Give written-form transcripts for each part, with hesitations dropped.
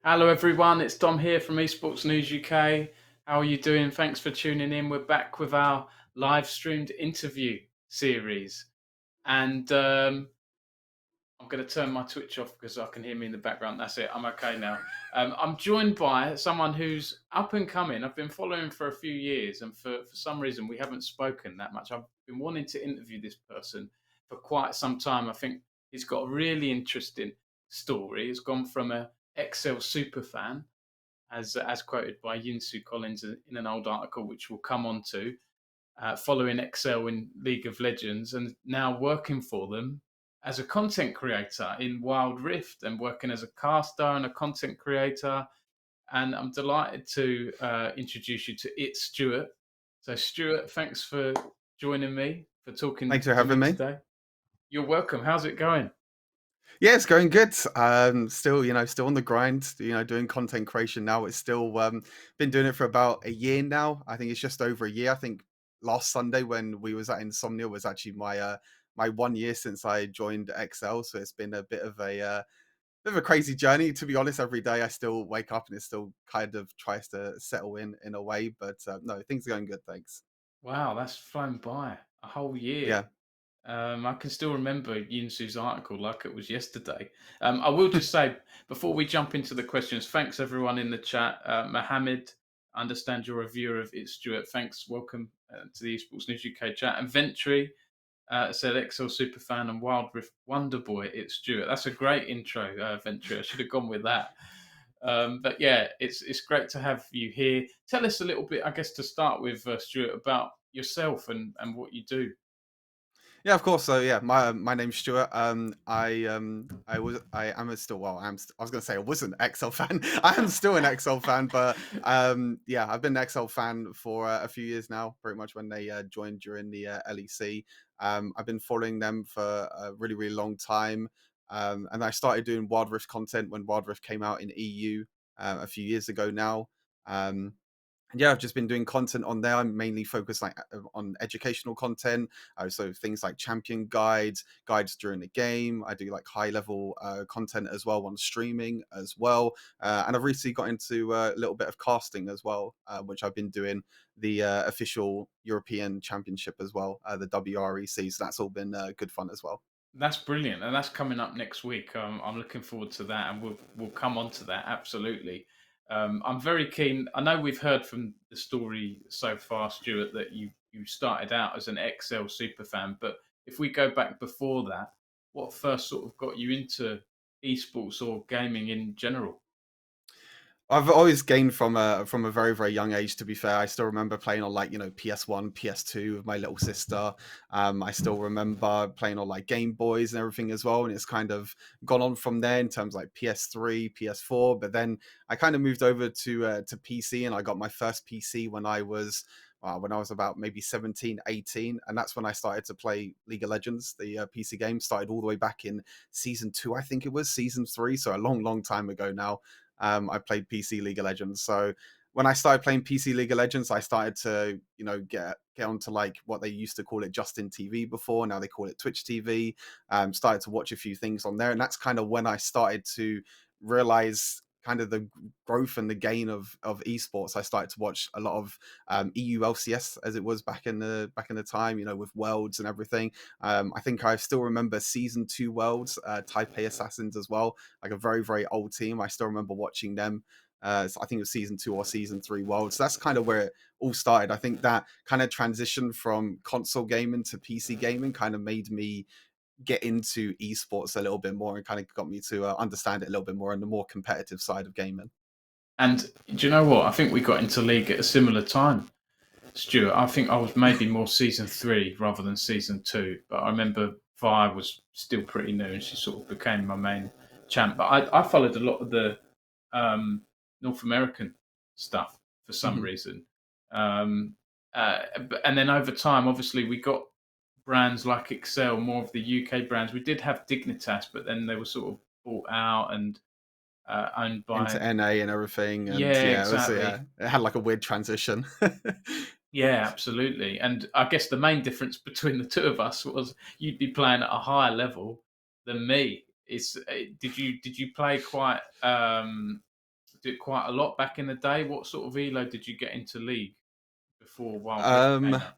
Hello everyone, it's Dom here from Esports News UK. How are you doing? Thanks for tuning in. We're back with our live streamed interview series. And I'm going to turn my Twitch off because I can hear me in the background. That's it. I'm okay now. I'm joined by someone who's up and coming. I've been following for a few years, and for some reason we haven't spoken that much. I've been wanting to interview this person for quite some time. I think he's got a really interesting story. He's gone from a ESL Superfan, as quoted by Yinsu Collins in an old article, which we'll come on to, following ESL in League of Legends, and now working for them as a content creator in Wild Rift and working as a caster and a content creator. And I'm delighted to introduce you to iTzSTU4RT. So Stuart, thanks for joining me, for talking. Thanks for having me today. You're welcome. How's it going? Yeah, it's going good. Still on the grind, doing content creation now. It's still been doing it for about a year now. I think it's just over a year. I think last Sunday when we was at Insomnia was actually my 1 year since I joined ESL. So it's been a bit of a crazy journey, to be honest. Every day I still wake up and it still kind of tries to settle in a way. But no, things are going good. Thanks. Wow, that's flown by a whole year. Yeah. I can still remember Yinsu's article like it was yesterday. I will just say, before we jump into the questions, thanks everyone in the chat. Mohammed, I understand you're a viewer of iTzSTU4RT. Thanks, welcome to the Esports News UK chat. And Ventry said XL Superfan and Wild Rift Wonderboy, iTzSTU4RT. That's a great intro, Ventry. I should have gone with that. But yeah, it's great to have you here. Tell us a little bit, I guess, to start with, Stuart, about yourself and what you do. Yeah, of course. So yeah, my name's Stuart. I am a still well. I was gonna say I was an XL fan. I am still an XL fan, but yeah, I've been an XL fan for a few years now. Pretty much when they joined during the LEC. I've been following them for a really really long time. And I started doing Wild Rift content when Wild Rift came out in EU a few years ago now. Um, yeah, I've just been doing content on there. I'm mainly focused on educational content, so things like champion guides, guides during the game. I do like high level content as well on streaming as well, and I've recently got into a little bit of casting as well, which I've been doing the official European Championship as well, the WREC. So that's all been good fun as well. That's brilliant, and that's coming up next week. I'm looking forward to that, and we'll come on to that absolutely. I'm very keen. I know we've heard from the story so far, Stuart, that you started out as an XL super fan, but if we go back before that, what first sort of got you into esports or gaming in general? I've always gained from a very very young age. To be fair, I still remember playing on like PS1, PS2 with my little sister. I still remember playing on like Game Boys and everything as well. And it's kind of gone on from there in terms of like PS3, PS4. But then I kind of moved over to PC, and I got my first PC when I was about maybe 17, 18. And that's when I started to play League of Legends. The PC game started all the way back in season 2, I think it was season 3, so a long, long time ago now. I played PC League of Legends. So when I started playing PC League of Legends, I started to, get onto like what they used to call it Justin TV before. Now they call it Twitch TV. Started to watch a few things on there, and that's kind of when I started to realize kind of the growth and the gain of esports. I started to watch a lot of EU LCS as it was back in the time, with Worlds and everything. I think I still remember season 2 Worlds, Taipei Assassins as well, like a very very old team. I still remember watching them. So I think it was season 2 or season 3 Worlds. So that's kind of where it all started. I think that kind of transition from console gaming to PC gaming kind of made me get into esports a little bit more, and kind of got me to understand it a little bit more on the more competitive side of gaming. And do you know what? I think we got into league at a similar time, Stuart. I think I was maybe more season 3 rather than season 2, but I remember Vi was still pretty new and she sort of became my main champ. But I followed a lot of the um, North American stuff for some Mhm. reason. And then over time, obviously, we got brands like Excel, more of the UK brands. We did have Dignitas, but then they were sort of bought out and owned Into by. NA and everything, and Yeah, yeah, exactly. it had like a weird transition. Yeah, absolutely. And I guess the main difference between the two of us was you'd be playing at a higher level than me. Did you play did quite a lot back in the day? What sort of elo did you get into League before Wild Rift um, came out?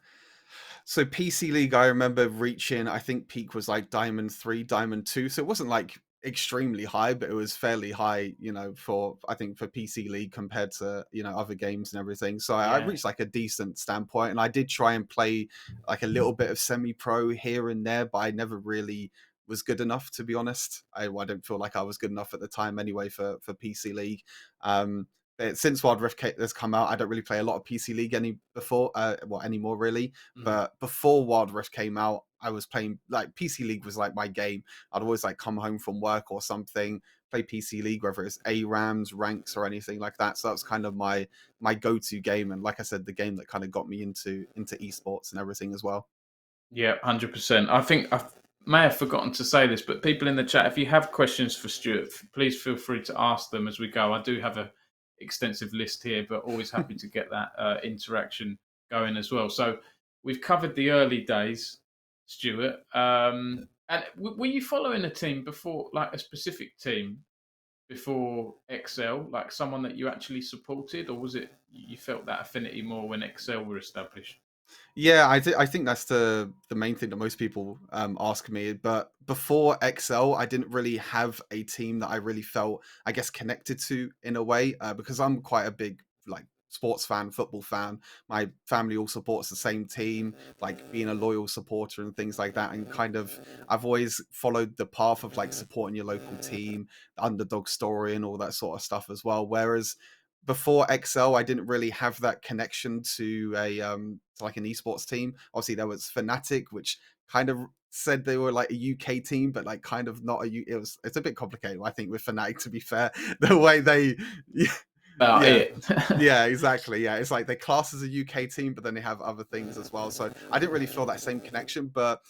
so PC League, I remember reaching, I think peak was like Diamond 3, Diamond 2. So it wasn't like extremely high, but it was fairly high, for I think for PC League compared to, other games and everything. So I Yeah, reached like a decent standpoint, and I did try and play like a little bit of semi-pro here and there, but I never really was good enough, to be honest. I don't feel like I was good enough at the time anyway for PC League. Since Wild Rift has come out, I don't really play a lot of PC League anymore really. mm, But before Wild Rift came out, I was playing like PC League was like my game. I'd always like come home from work or something, play PC League, whether it's ARAMs, ranks, or anything like that. So that was kind of my go-to game, and like I said, the game that kind of got me into esports and everything as well. yeah, 100%. I think I may have forgotten to say this, but people in the chat, if you have questions for Stuart, please feel free to ask them as we go. I do have a extensive list here, but always happy to get that interaction going as well. So we've covered the early days, Stuart. And were you following a team before, like a specific team before Excel, like someone that you actually supported, or was it you felt that affinity more when Excel were established? Yeah, I think that's the main thing that most people ask me. But before XL, I didn't really have a team that I really felt, I guess, connected to in a way, because I'm quite a big like sports fan, football fan. My family all supports the same team, like being a loyal supporter and things like that. And kind of, I've always followed the path of like supporting your local team, the underdog story, and all that sort of stuff as well. Whereas before XL, I didn't really have that connection to a to like an esports team. Obviously, there was Fnatic, which kind of said they were like a UK team, but like kind of not a it's a bit complicated, I think, with Fnatic, to be fair. The way they About yeah. it. Yeah, exactly. Yeah, it's like they class as a UK team, but then they have other things as well. So I didn't really feel that same connection. But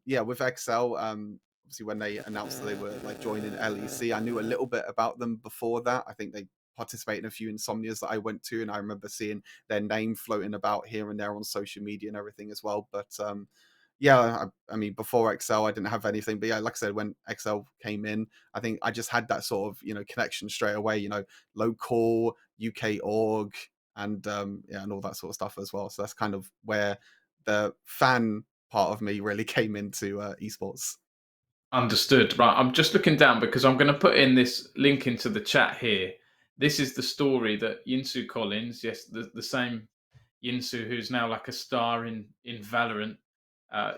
yeah, with XL, obviously when they announced that they were like joining LEC, I knew a little bit about them before that. I think they participated in a few insomnias that I went to, and I remember seeing their name floating about here and there on social media and everything as well. But yeah, I mean, before XL, I didn't have anything, but yeah, like I said, when XL came in, I think I just had that sort of connection straight away. Local UK org, and yeah, and all that sort of stuff as well. So that's kind of where the fan part of me really came into esports. Understood. Right, I'm just looking down because I'm going to put in this link into the chat here. This is the story that Yinsu Collins, yes, the same Yinsu who's now like a star in Valorant, uh,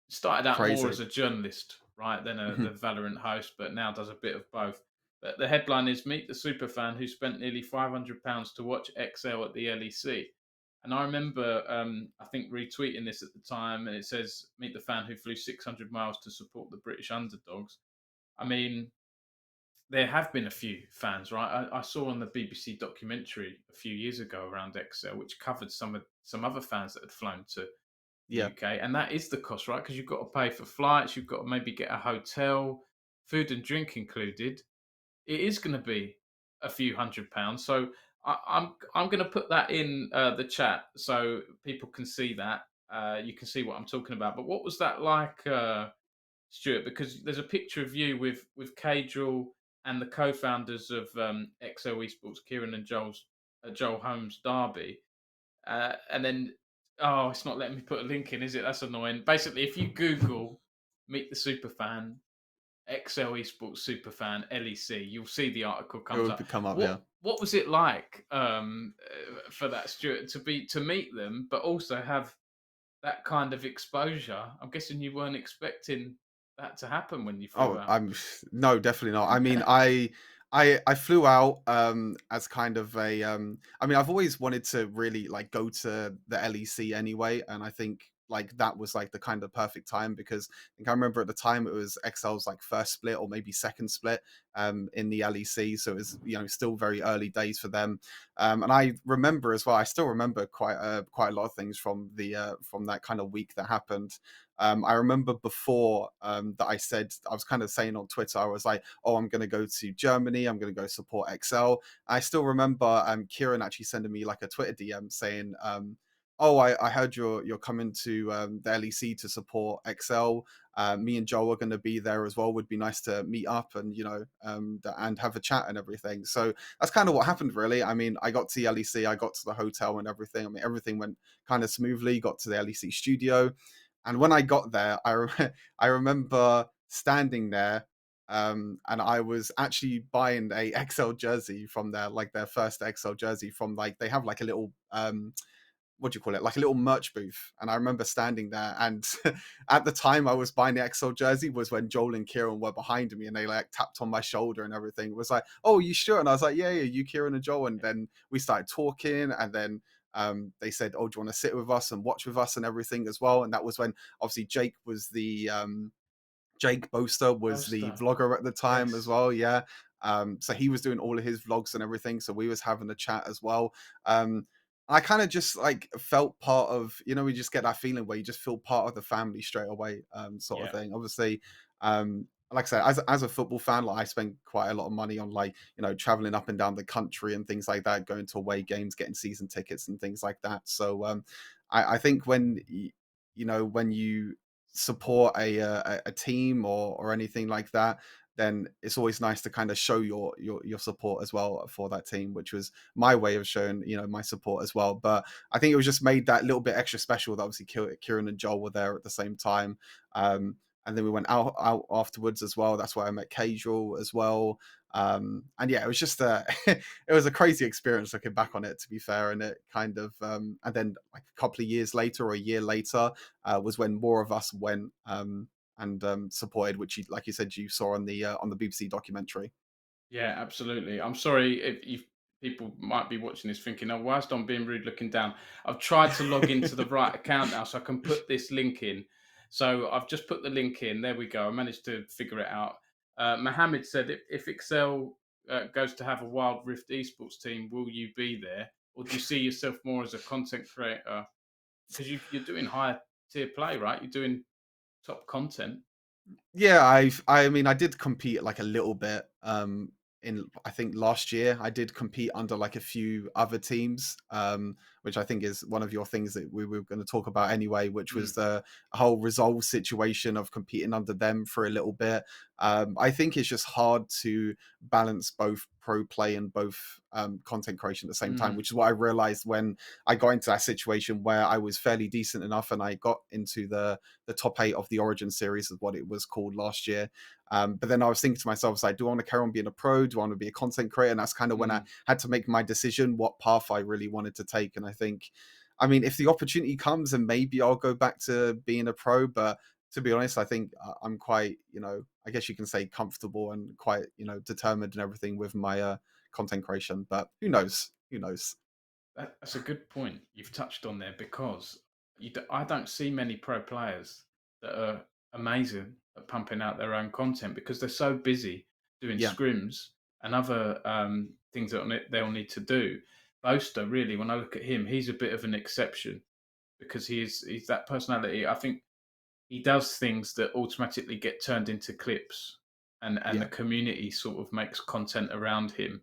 started out more Crazy. as a journalist, right, than the Mhm. Valorant host, but now does a bit of both. But the headline is Meet the Superfan who spent nearly £500 to watch XL at the LEC. And I remember, I think, retweeting this at the time, and it says, Meet the fan who flew 600 miles to support the British underdogs. I mean, there have been a few fans, right? I saw on the BBC documentary a few years ago around XL, which covered some other fans that had flown to the Yeah. UK, and that is the cost, right? Because you've got to pay for flights, you've got to maybe get a hotel, food and drink included. It is going to be a few £100. So I'm going to put that in the chat so people can see that. You can see what I'm talking about. But what was that like, Stuart? Because there's a picture of you with Cadril and the co-founders of XO Esports, Kieran and Joel Holmes Derby. And then, oh, it's not letting me put a link in, is it? That's annoying. Basically, if you Google Meet the Superfan, XL Esports Superfan, LEC, you'll see the article It comes up. would come up, yeah. What was it like for that, Stuart, to meet them, but also have that kind of exposure? I'm guessing you weren't expecting that to happen when you flew Oh, out. I'm no, definitely not. I mean, I flew out as kind of a I mean, I've always wanted to really like go to the LEC anyway, and I think like that was like the kind of perfect time because I think I remember at the time it was XL's like first split or maybe second split in the LEC, so it was still very early days for them. And I remember as well, I still remember quite a lot of things from that kind of week that happened. I remember before that I said, I was kind of saying on Twitter, I was like, oh, I'm going to go to Germany. I'm going to go support XL. I still remember Kieran actually sending me like a Twitter DM saying, oh, I heard you're coming to the LEC to support XL. Me and Joe are going to be there as well. Would be nice to meet up and, and have a chat and everything. So that's kind of what happened, really. I mean, I got to the LEC, I got to the hotel and everything. I mean, everything went kind of smoothly, got to the LEC studio. And when I got there, I remember standing there, and I was actually buying a XL jersey from like their first XL jersey from like they have like a little what do you call it, like a little merch booth. And I remember standing there, and at the time I was buying the XL jersey was when Joel and Kieran were behind me, and they like tapped on my shoulder and everything. It was like, oh, you sure? And I was like, yeah, you, Kieran and Joel. And then we started talking, and then they said, oh, do you want to sit with us and watch with us and everything as well? And that was when obviously Jake Boaster was the Poster. vlogger at the time as Yes. well. Yeah. So he was doing all of his vlogs and everything. So we was having a chat as well. Um, I kind of just like felt part of, we just get that feeling where you just feel part of the family straight away, sort of Yeah. thing. Obviously, like I said, as a football fan, like I spend quite a lot of money on like, traveling up and down the country and things like that, going to away games, getting season tickets and things like that. So I think when you support a team or anything like that, then it's always nice to kind of show your support as well for that team, which was my way of showing my support as well. But I think it was just made that little bit extra special that obviously Kieran and Joel were there at the same time. and then we went out afterwards as well. That's where I met Casual as well. And yeah, it was just it was a crazy experience looking back on it, to be fair. And it kind of and then like a couple of years later or a year later was when more of us went and supported, which you, like you said, you saw on the BBC documentary. Yeah, absolutely. I'm sorry if people might be watching this thinking, "Oh, whilst I'm being rude looking down." I've tried to log into the right account now so I can put this link in. So I've just put the link in. There we go. I managed to figure it out. Mohammed said, if Excel goes to have a Wild Rift esports team, will you be there? Or do you see yourself more as a content creator? Because you're doing higher tier play, right? You're doing top content. Yeah, I mean, I did compete like a little bit. In I think last year I did compete under like a few other teams, which I think is one of your things that we were going to talk about anyway, which was Mm, the whole resolve situation of competing under them for a little bit. I think it's just hard to balance both pro play and both content creation at the same time, mm, which is what I realized when I got into that situation where I was fairly decent enough and I got into the top 8 of the Origin series, is what it was called last year. But then I was thinking to myself, it's like, do I want to carry on being a pro? Do I want to be a content creator? And that's kind of when I mm. had to make my decision what path I really wanted to take. And I think, I mean, if the opportunity comes, and maybe I'll go back to being a pro. But to be honest, I think I'm quite, I guess you can say comfortable and quite, determined and everything with my content creation. But who knows? Who knows? That's a good point you've touched on there because I don't see many pro players that are amazing at pumping out their own content because they're so busy doing Yeah, scrims and other things that they'll need to do. Boaster, really, when I look at him, he's a bit of an exception because he's that personality. I think he does things that automatically get turned into clips, and the yeah. community sort of makes content around him,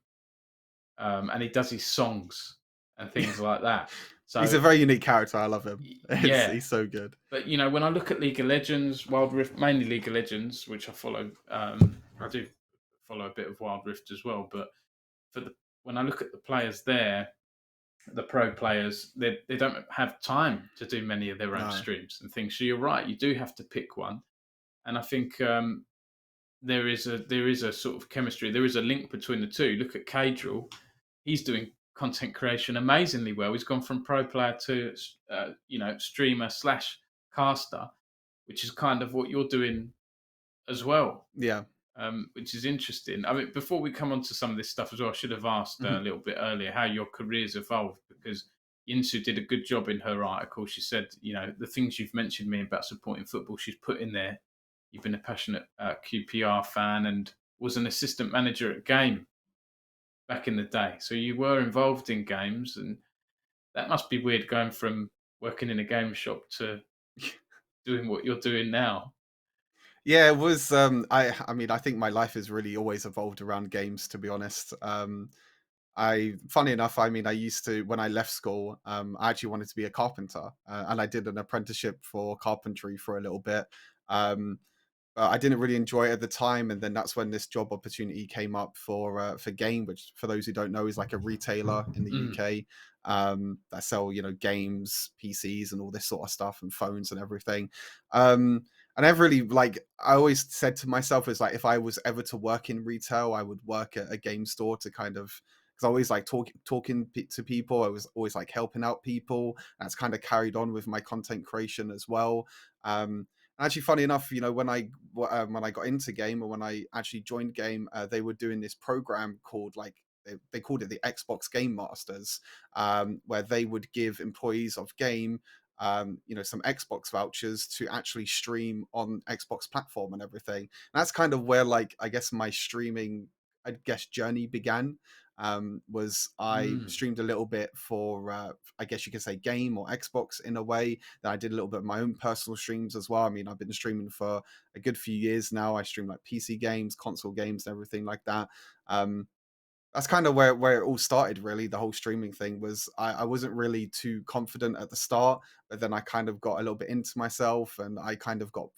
and he does his songs and things like that. He's a So very unique character. I love him. yeah, He's so good. but when I look at League of Legends, Wild Rift, mainly League of Legends, which I follow, I do follow a bit of Wild Rift as well. But for the when I look at the players there, the pro players, they don't have time to do many of their own No. streams and things. So you're right, you do have to pick one, and I think there is a sort of chemistry. There is a link between the two. Look at Cadril; he's doing content creation amazingly well. He's gone from pro player to streamer slash caster, which is kind of what you're doing as well, Yeah. which is interesting. I mean, before we come on to some of this stuff as well, I should have asked a Mhm. little bit earlier how your career's evolved because Yinsu did a good job in her article. She said, the things you've mentioned me about supporting football, she's put in there. You've been a passionate QPR fan and was an assistant manager at Game back in the day. So you were involved in games, and that must be weird going from working in a game shop to doing what you're doing now. Yeah, it was I mean, I think my life has really always evolved around games, to be honest. I funny enough, I mean, I used to when I left school, I actually wanted to be a carpenter, and I did an apprenticeship for carpentry for a little bit. Um I didn't really enjoy it at the time, and then that's when this job opportunity came up for Game, which for those who don't know is like a retailer in the Mm, UK that sell games, PCs, and all this sort of stuff, and phones and everything. And I've really like I always said to myself is like if I was ever to work in retail, I would work at a game store to kind of because I always like talking to people. I was always like helping out people. That's kind of carried on with my content creation as well. Actually, funny enough, when I got into Game or when I actually joined Game, they were doing this program called like they called it the Xbox Game Masters, where they would give employees of Game, some Xbox vouchers to actually stream on Xbox platform and everything. And that's kind of where, like, I guess my streaming, I guess, journey began. Was I mm, streamed a little bit for, I guess you could say, Game or Xbox in a way. Then I did a little bit of my own personal streams as well. I mean, I've been streaming for a good few years now. I stream like PC games, console games, and everything like that. Um, that's kind of where it all started, really. The whole streaming thing was I wasn't really too confident at the start, but then I kind of got a little bit into myself, and I kind of got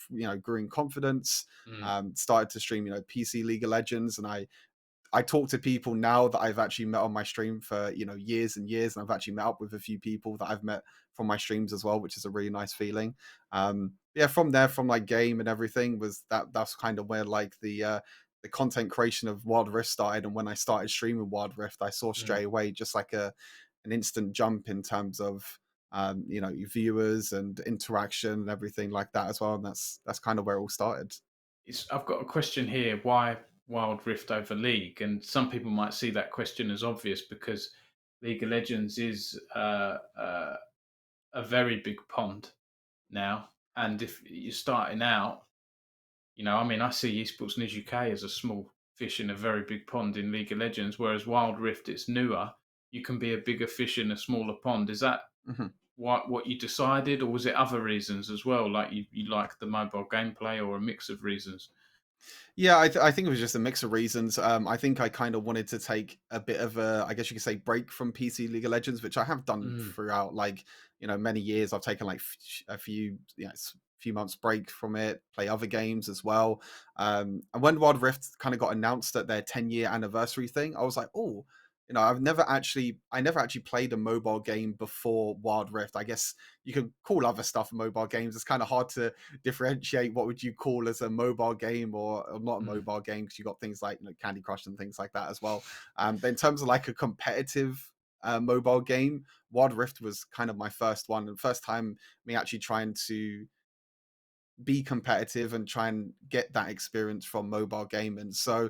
grew in confidence. mm, Started to stream PC League of Legends, and I talk to people now that I've actually met on my stream for years and years, and I've actually met up with a few people that I've met from my streams as well, which is a really nice feeling. yeah, from there, from like game and everything, that's kind of where like the content creation of Wild Rift started. And when I started streaming Wild Rift, I saw Mm. straight away just like an instant jump in terms of your viewers and interaction and everything like that as well. And that's kind of where it all started. I've got a question here. Why Wild Rift over League? And some people might see that question as obvious because League of Legends is a very big pond now. And if you're starting out, I mean, I see Esports News UK as a small fish in a very big pond in League of Legends, whereas Wild Rift, it's newer. You can be a bigger fish in a smaller pond. Is that Mhm. what you decided, or was it other reasons as well? Like you like the mobile gameplay, or a mix of reasons? Yeah, I think it was just a mix of reasons. I think I kind of wanted to take a bit of a, I guess you could say, break from PC League of Legends, which I have done Mm, throughout, like many years. I've taken like a few, few months break from it, play other games as well. And when Wild Rift kind of got announced at their 10-year anniversary thing, I was like, oh, I never actually played a mobile game before Wild Rift. I guess you could call other stuff mobile games. It's kind of hard to differentiate what would you call as a mobile game or not a mm, mobile game, because you got things like Candy Crush and things like that as well. But in terms of like a competitive mobile game, Wild Rift was kind of my first one, and first time me actually trying to be competitive and try and get that experience from mobile gaming. So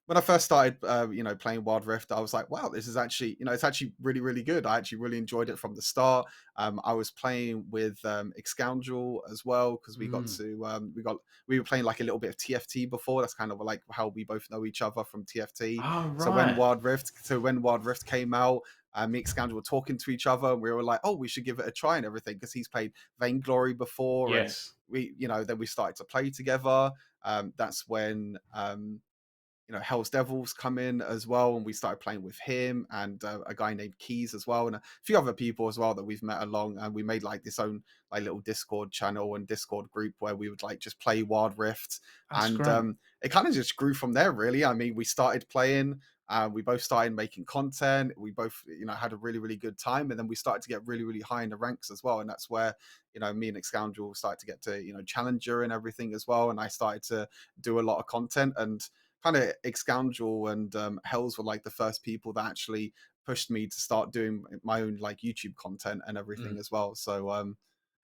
when I first started, playing Wild Rift, I was like, wow, this is actually, it's actually really, really good. I actually really enjoyed it from the start. I was playing with Excoundrel as well, because mm. we were playing like a little bit of TFT before. That's kind of like how we both know each other from TFT. Oh, So right. when Wild Rift came out, me and Excoundrel were talking to each other, and we were like, oh, we should give it a try and everything, because he's played Vainglory before, and Yes. then we started to play together. That's when Hell's Devils come in as well, and we started playing with him and a guy named Keys as well, and a few other people as well that we've met along. And we made like this own like little Discord channel and Discord group where we would like just play Wild Rift, That's and great. it kind of just grew from there. Really, I mean, we started playing. We both started making content. We both, had a really, really good time, and then we started to get really, really high in the ranks as well. And that's where, me and Excoundrel started to get to, Challenger and everything as well. And I started to do a lot of content, and kind of Excoundrel and Hells were like the first people that actually pushed me to start doing my own like YouTube content and everything Mm, as well. So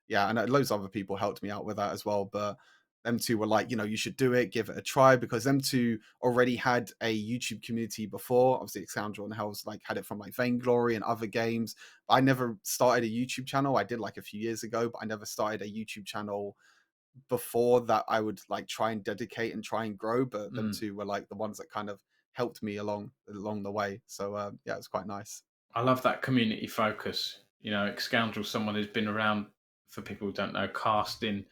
yeah, and loads of other people helped me out with that as well. But them two were like, you should do it, give it a try, because them two already had a YouTube community before. Obviously, Excoundrel and Hells like had it from like Vainglory and other games. But I never started a YouTube channel. I did like a few years ago, but I never started a YouTube channel before that I would like try and dedicate and try and grow. But them mm. two were like the ones that kind of helped me along the way. So yeah, it's quite nice. I love that community focus. Scoundrel, someone who's been around, for people who don't know, casting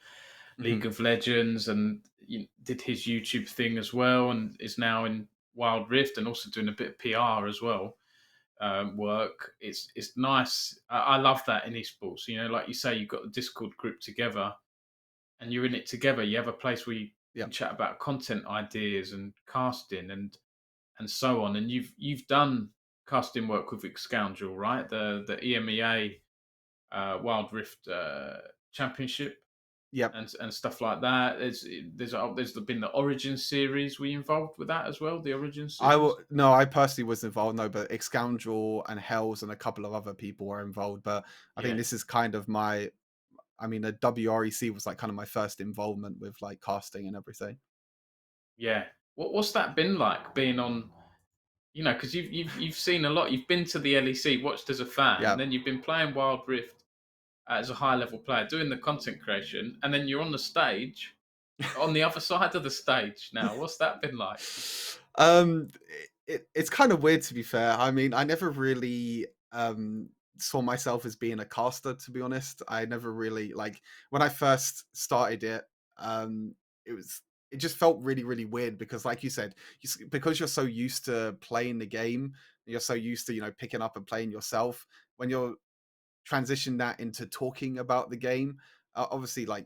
Hmm. League of Legends, and did his YouTube thing as well, and is now in Wild Rift, and also doing a bit of PR as well. Work. It's nice. I love that in esports. Like you say, you've got the Discord group together, and you're in it together. You have a place where you Yeah. can chat about content ideas and casting and so on. And you've done casting work with Scoundrel, right? The EMEA Wild Rift Championship Yep. and stuff like that. There's been the Origin series. Were you involved with that as well? The Origin I series. will no, I personally was involved, no, but Excoundrel and Hells and a couple of other people were involved. But I think Yeah, this is kind of the WREC was like kind of my first involvement with like casting and everything. yeah. What's that been like being on? Because you've seen a lot. You've been to the LEC, watched as a fan, Yeah. and then you've been playing Wild Rift as a high level player, doing the content creation, and then you're on the stage, on the other side of the stage now. What's that been like? Um, it's kind of weird, to be fair. I mean, I never really saw myself as being a caster, to be honest. I never really like when I first started it. It was it just felt really really weird, because, like you said, because you're so used to playing the game, you're so used to picking up and playing yourself. When you're transition that into talking about the game. Obviously, like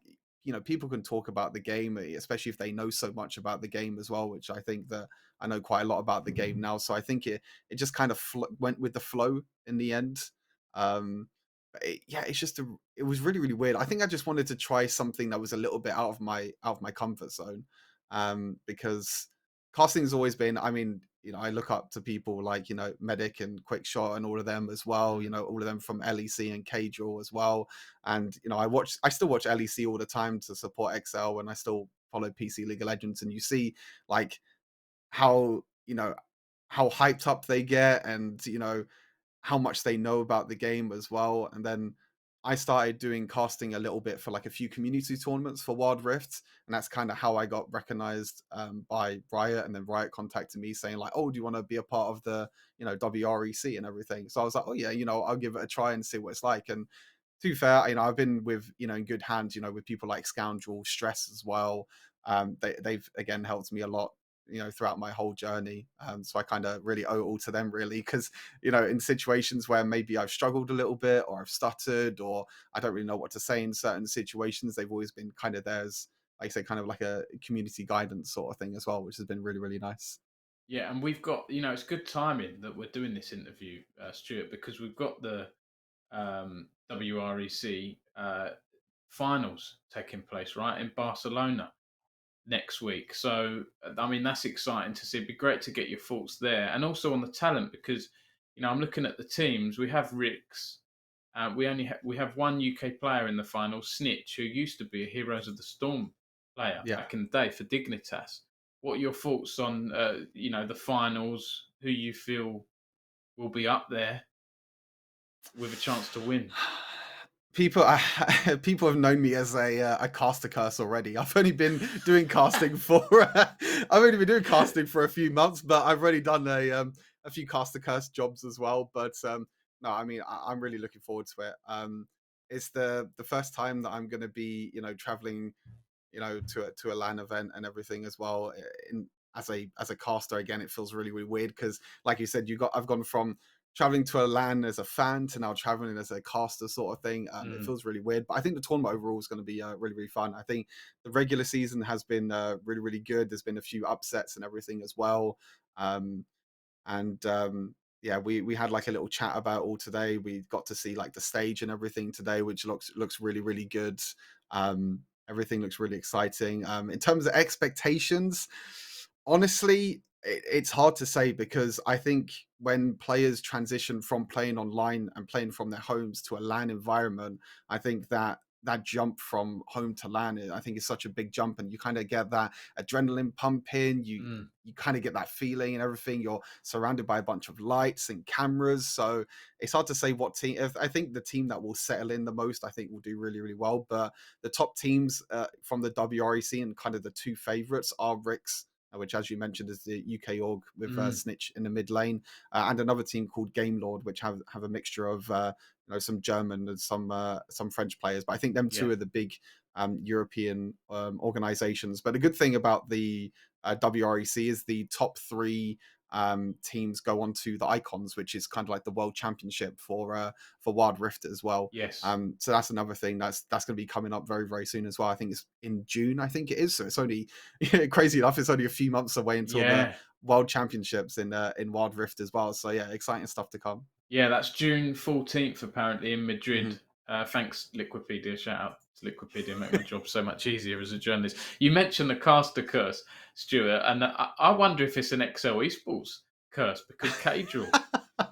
people can talk about the game, especially if they know so much about the game as well. Which I think that I know quite a lot about the game now, so I think it just kind of went with the flow in the end. Yeah, it's just it was really, really weird. I think I just wanted to try something that was a little bit out of my comfort zone, because casting has always been. I mean, I look up to people like Medic and Quickshot and all of them as well. Mm. All of them from LEC and K-Draw as well. And I still watch LEC all the time to support XL, and I still follow PC League of Legends. And you see like how how hyped up they get, and how much they know about the game as well. And then I started doing casting a little bit for like a few community tournaments for Wild Rift, and that's kind of how I got recognized by Riot. And then Riot contacted me saying like, "Oh, do you want to be a part of the WREC and everything?" So I was like, "Oh yeah, I'll give it a try and see what it's like." And to be fair, I've been with in good hands, with people like Scoundrel, Stress as well. They've again helped me a lot, throughout my whole journey. So I kind of really owe it all to them, really, because in situations where maybe I've struggled a little bit, or I've stuttered, or I don't really know what to say in certain situations, they've always been kind of there as, like I say, kind of like a community guidance sort of thing as well, which has been really, really nice. Yeah, and we've got, it's good timing that we're doing this interview, Stuart, because we've got the WREC finals taking place right in Barcelona next week. So, I mean, that's exciting to see. It'd be great to get your thoughts there, and also on the talent, because I'm looking at the teams. We have Rix. We have one UK player in the final, Snitch, who used to be a Heroes of the Storm player Yeah. back in the day for Dignitas. What are your thoughts on the finals? Who you feel will be up there with a chance to win? People have known me as a caster curse already. I've only been doing casting for I've only been doing casting for a few months, but I've already done a few caster curse jobs as well. But no, I mean, I'm really looking forward to it. It's the first time that I'm going to be traveling to a LAN event and everything as well. In as a caster, again, it feels really, really weird because, like you said, I've gone from traveling to a LAN as a fan to now traveling as a caster sort of thing. It Mm, feels really weird, but I think the tournament overall is going to be really, really fun. I think the regular season has been really, really good. There's been a few upsets and everything as well. Um, and yeah, we had like a little chat about all today. We got to see like the stage and everything today, which looks really, really good. Everything looks really exciting. In terms of expectations, honestly, it's hard to say, because I think when players transition from playing online and playing from their homes to a LAN environment, I think that jump from home to LAN, I think is such a big jump, and you kind of get that adrenaline pumping. mm. You kind of get that feeling and everything. You're surrounded by a bunch of lights and cameras, so it's hard to say what team. I think the team that will settle in the most, I think, will do really, really well. But the top teams from the WREC, and kind of the two favorites, are Rix, which, as you mentioned, is the UK org with Mm. Snitch in the mid lane, and another team called Game Lord, which have a mixture of some German and some French players. But I think them Yeah. two are the big European organizations. But the good thing about the WREC is the top three teams go on to the Icons, which is kind of like the World Championship for Wild Rift as well. Yes. So that's another thing that's going to be coming up very, very soon as well. I think it's in June. I think it is. So it's only crazy enough. It's only a few months away until the Yeah. World Championships in Wild Rift as well. So yeah, exciting stuff to come. Yeah, that's June 14th, apparently, in Madrid. Hmm. Thanks, Liquipedia. Shout out to Liquipedia, make my job so much easier as a journalist. You mentioned the caster curse, Stuart, and I wonder if it's an XL Esports curse, because Cadril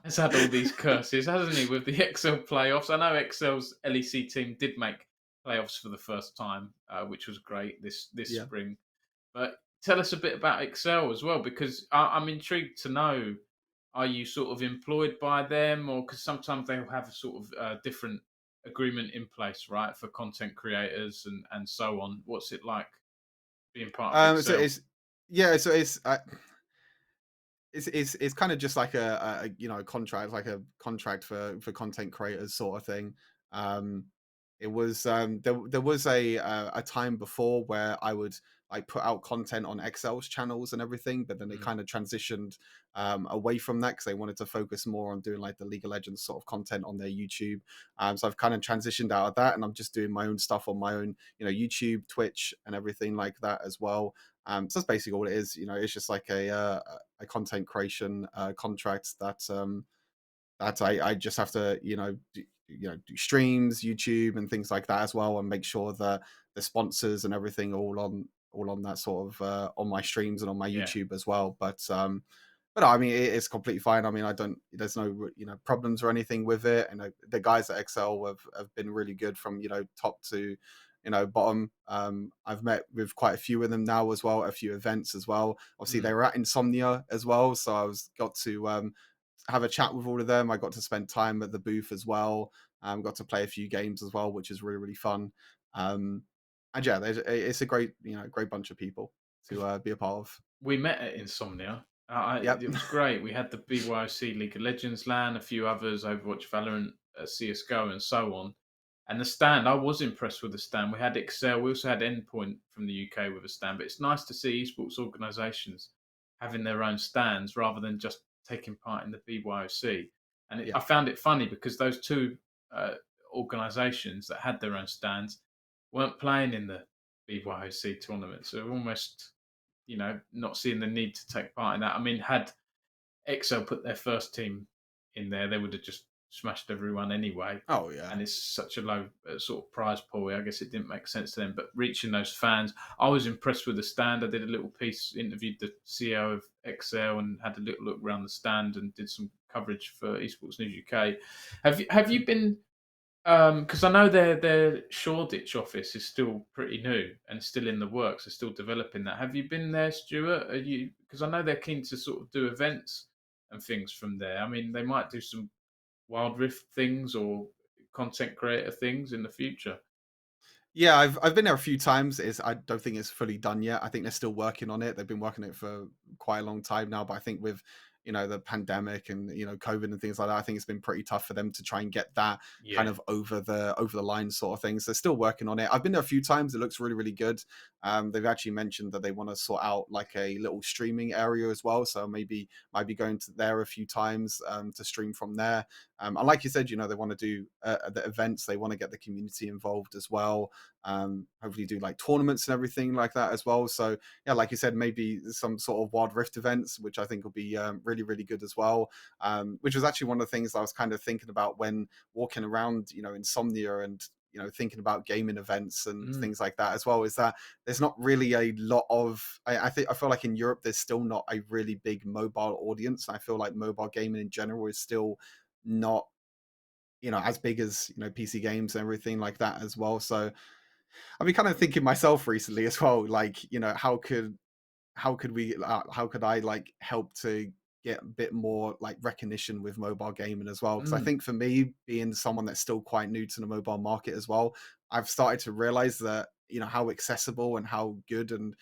has had all these curses, hasn't he, with the XL playoffs? I know XL's LEC team did make playoffs for the first time, which was great this Yeah. spring. But tell us a bit about Excel as well, because I'm intrigued to know, are you sort of employed by them, or because sometimes they'll have a sort of different agreement in place, right, for content creators and so on. What's it like being part of So Excel? it's yeah, so it's kind of just like a contract, like a contract for content creators sort of thing. Um, it was there was a time before where I would like put out content on Excel's channels and everything, but then they Mm, kind of transitioned away from that because they wanted to focus more on doing like the League of Legends sort of content on their YouTube. So I've kind of transitioned out of that, and I'm just doing my own stuff on my own, YouTube, Twitch, and everything like that as well. So that's basically all it is. It's just like a content creation contract that that I just have to do streams, YouTube, and things like that as well, and make sure that the sponsors and everything all on that sort of on my streams and on my Yeah, YouTube as well. But no, I mean, it's completely fine. I mean, I don't. There's no problems or anything with it. And the guys at Excel have been really good from top to bottom. I've met with quite a few of them now as well, at a few events as well. Obviously, mm. they were at Insomnia as well, so I was got to have a chat with all of them. I got to spend time at the booth as well. Got to play a few games as well, which is really really fun. Um, and yeah, it's a great great bunch of people to 'Cause be a part of. we met at Insomnia. Yep. It was great. We had the BYOC League of Legends LAN, a few others, Overwatch, Valorant, CSGO, and so on. And the stand, I was impressed with the stand. We had Excel. We also had Endpoint from the UK with a stand. But it's nice to see esports organisations having their own stands rather than just taking part in the BYOC. And Yeah. I found it funny because those two uh, organisations that had their own stands weren't playing in the BYOC tournament. So almost not seeing the need to take part in that. I mean, had Excel put their first team in there, they would have just smashed everyone anyway. Oh yeah. And it's such a low sort of prize pool. I guess it didn't make sense to them. But reaching those fans, I was impressed with the stand. I did a little piece, interviewed the CEO of Excel, and had a little look around the stand and did some coverage for Esports News UK. Have you been because I know their Shoreditch office is still pretty new and still in the works. They're still developing that. Have you been there, Stuart? Are you because I know they're keen to sort of do events and things from there. I mean, they might do some Wild Rift things or content creator things in the future. Yeah, I've been there a few times. I don't think it's fully done yet. I think they're still working on it. They've been working on it for quite a long time now. But I think with the pandemic and COVID and things like that, I think it's been pretty tough for them to try and get that kind Yeah, of over the line sort of things. They're still working on it. I've been there a few times. It looks really really good. They've actually mentioned that they want to sort out like a little streaming area as well. So maybe might be going to there a few times to stream from there. And like you said, they want to do the events. They want to get the community involved as well. Hopefully do like tournaments and everything like that as well. So yeah, like you said, maybe some sort of Wild Rift events, which I think will be really really good as well. Which was actually one of the things I was kind of thinking about when walking around Insomnia and thinking about gaming events and mm, things like that as well, is that there's not really a lot of I feel like in Europe there's still not a really big mobile audience. I feel like mobile gaming in general is still not as big as PC games and everything like that as well. So I've been kind of thinking myself recently as well, like, how could I like help to get a bit more like recognition with mobile gaming as well? Because I mm, think for me, being someone that's still quite new to the mobile market as well, I've started to realize that, how accessible and how good and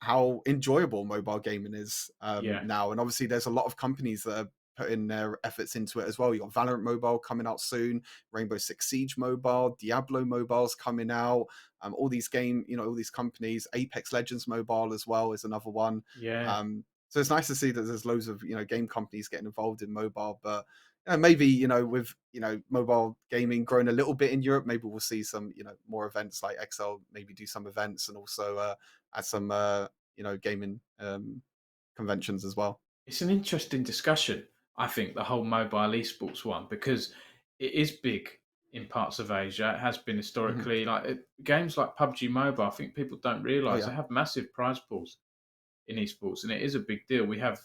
how enjoyable mobile gaming is yeah, now. And obviously there's a lot of companies that are putting their efforts into it as well. You got Valorant Mobile coming out soon, Rainbow Six Siege Mobile, Diablo Mobile's coming out. All these all these companies, Apex Legends Mobile as well is another one. yeah. So it's nice to see that there's loads of game companies getting involved in mobile. But maybe with mobile gaming growing a little bit in Europe, maybe we'll see some more events like XL maybe do some events, and also at some gaming conventions as well. It's an interesting discussion. I think the whole mobile esports one because it is big in parts of Asia. It has been Hmm. historically games like PUBG Mobile. I think people don't Oh realise yeah. they have massive prize pools in esports, and it is a big deal. We have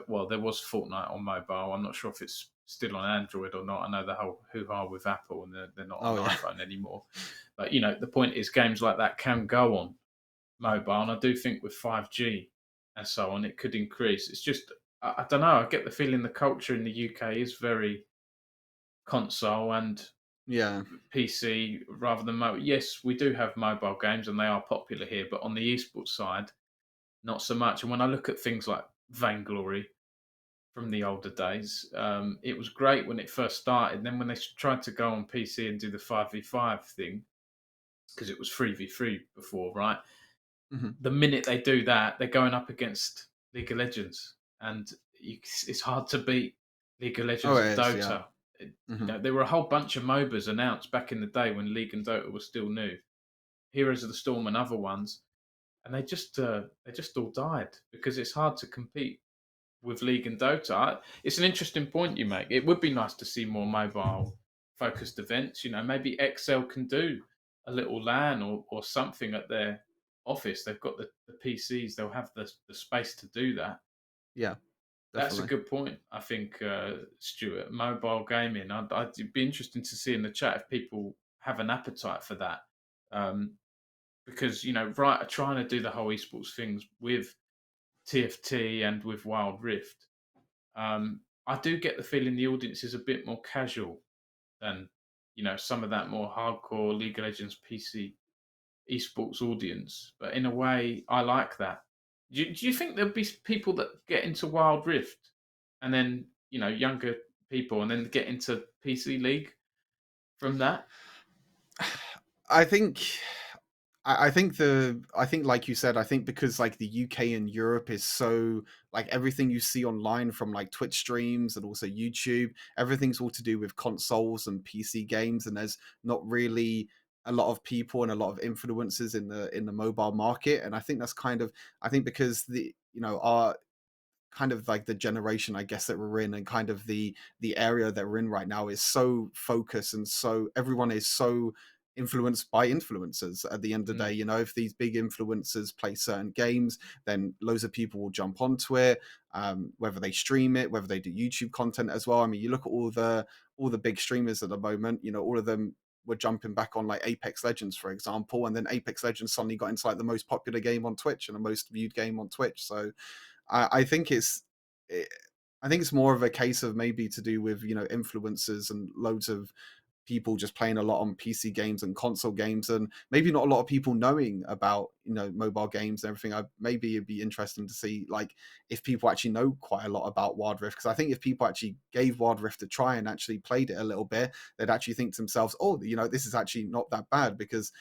well, there was Fortnite on mobile. I'm not sure if it's still on Android or not. I know the whole hoo ha with Apple, and they're not on Oh yeah. iPhone anymore. But the point is, games like that can go on mobile, and I do think with 5G and so on, it could increase. It's just I don't know. I get the feeling the culture in the UK is very console and Yeah. PC rather than mobile. Yes, we do have mobile games, and they are popular here, but on the esports side, not so much. And when I look at things like Vainglory from the older days, it was great when it first started. And then when they tried to go on PC and do the 5v5 thing, because it was 3v3 before, right? Hmm. The minute they do that, they're going up against League of Legends, and it's hard to beat League of Oh, Legends it and is. Yeah. Dota. Hmm. There were a whole bunch of MOBAs announced back in the day when League and Dota were still new, Heroes of the Storm and other ones, and they just all died because it's hard to compete with League and Dota. It's an interesting point you make. It would be nice to see more mobile focused events. Maybe XL can do a little LAN or something at their office. They've got the PCs, they'll have the space to do that. Yeah, That's a definitely. good point, I think, Stuart. Mobile gaming. It'd be interesting to see in the chat if people have an appetite for that. Um, because, right, trying to do the whole esports things with TFT and with Wild Rift, I do get the feeling the audience is a bit more casual than, some of that more hardcore League of Legends PC esports audience. But in a way, I like that. Do you think there'll be people that get into Wild Rift and then, younger people and then get into PC League from that? I think I think like you said, I think because like the UK and Europe is so like everything you see online from like Twitch streams and also YouTube, everything's all to do with consoles and PC games, and there's not really a lot of people and a lot of influencers in the mobile market. And I think that's kind of I think because the our kind of like the generation I guess that we're in, and kind of the area that we're in right now is so focused, and so everyone is so influenced by influencers at the end of the day. Mm, If these big influencers play certain games, then loads of people will jump onto it, whether they stream it, whether they do YouTube content as well. I mean, you look at all the big streamers at the moment, all of them were jumping back on like Apex Legends, for example, and then Apex Legends suddenly got into like the most popular game on Twitch and the most viewed game on Twitch. So I think it, I think it's more of a case of maybe to do with influencers and loads of people just playing a lot on PC games and console games, and maybe not a lot of people knowing about mobile games and everything. Maybe it'd be interesting to see like if people actually know quite a lot about Wild Rift, because I think if people actually gave Wild Rift a try and actually played it a little bit, they'd actually think to themselves, oh, this is actually not that bad, because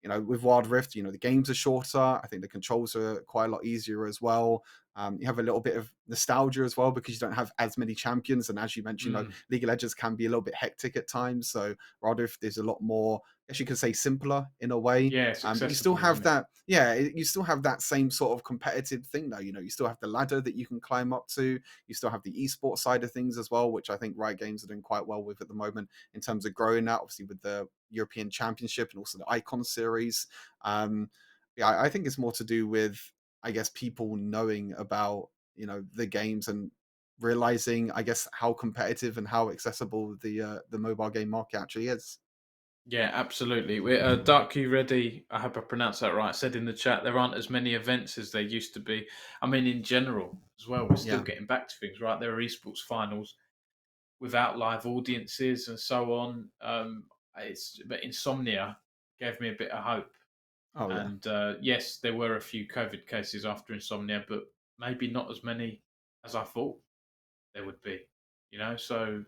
with Wild Rift, the games are shorter. I think the controls are quite a lot easier as well. You have a little bit of nostalgia as well because you don't have as many champions, and as you mentioned, mm. League of Legends can be a little bit hectic at times. So Wild Rift is a lot more, as you could say, simpler in a way. Yeah, it's But you still accessible, have isn't it? that, yeah, you still have that same sort of competitive thing though. You still have the ladder that you can climb up to. You still have the esports side of things as well, which I think Riot Games are doing quite well with at the moment in terms of growing that. Obviously, with the European Championship and also the Icon Series. Um, yeah, I think it's more to do with, I guess, people knowing about the games and realizing, I guess, how competitive and how accessible the mobile game market actually is. Yeah, absolutely. Dark You Ready, I hope I pronounced that right, said in the chat there aren't as many events as there used to be. I mean, in general as well, we're still Yeah. getting back to things, right? There are esports finals without live audiences and so on. But Insomnia gave me a bit of hope. Oh yeah. And yes, there were a few COVID cases after Insomnia, but maybe not as many as I thought there would be. So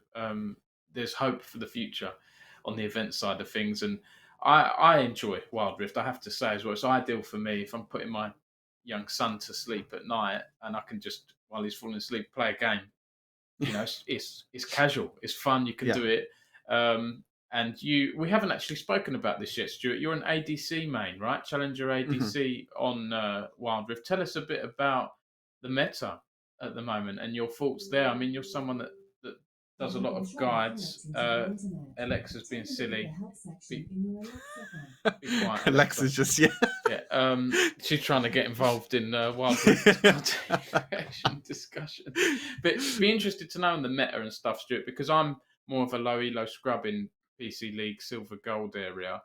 there's hope for the future on the event side of things, and I enjoy Wild Rift. I have to say as well, it's ideal for me if I'm putting my young son to sleep at night, and I can just while he's falling asleep play a game. It's casual, it's fun. You can Yeah. do it. Um, and we haven't actually spoken about this yet, Stuart. You're an ADC main, right? Challenger Mhm. ADC on Wild Rift. Tell us a bit about the meta at the moment and your thoughts there. I mean, you're someone that does a lot of guides. Alexa's being silly. Be, be quiet, Alexa. Alexa's just yeah. Yeah, she's trying to get involved in Wild Rift content creation discussion. But be interested to know in the meta and stuff, Stuart, because I'm more of a low elo scrub in PC League Silver Gold area.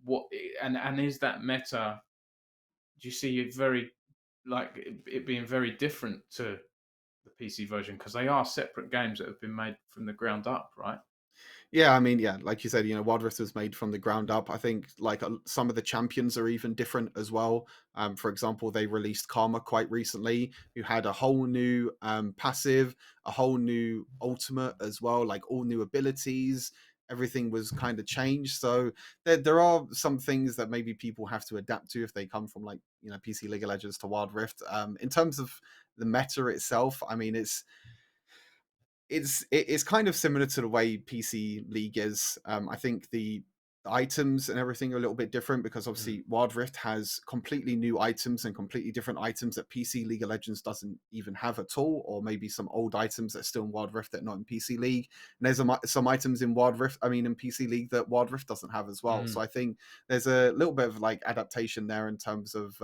What and is that meta? Do you see it very like it being very different to the PC version because they are separate games that have been made from the ground up, right? Yeah, I mean, yeah, like you said, Wild Rift was made from the ground up. I think like some of the champions are even different as well. For example, they released Karma quite recently, who had a whole new passive, a whole new ultimate as well, like all new abilities. Everything was kind of changed. So there are some things that maybe people have to adapt to if they come from like PC League of Legends to Wild Rift. In terms of the meta itself, I mean, it's kind of similar to the way PC League is. I think the items and everything are a little bit different because Mm. obviously Wild Rift has completely new items and completely different items that PC League of Legends doesn't even have at all, or maybe some old items that are still in Wild Rift that are not in PC League. And there's some items in Wild Rift, I mean, in PC League that Wild Rift doesn't have as well. So Mm. I think there's a little bit of like adaptation there in terms of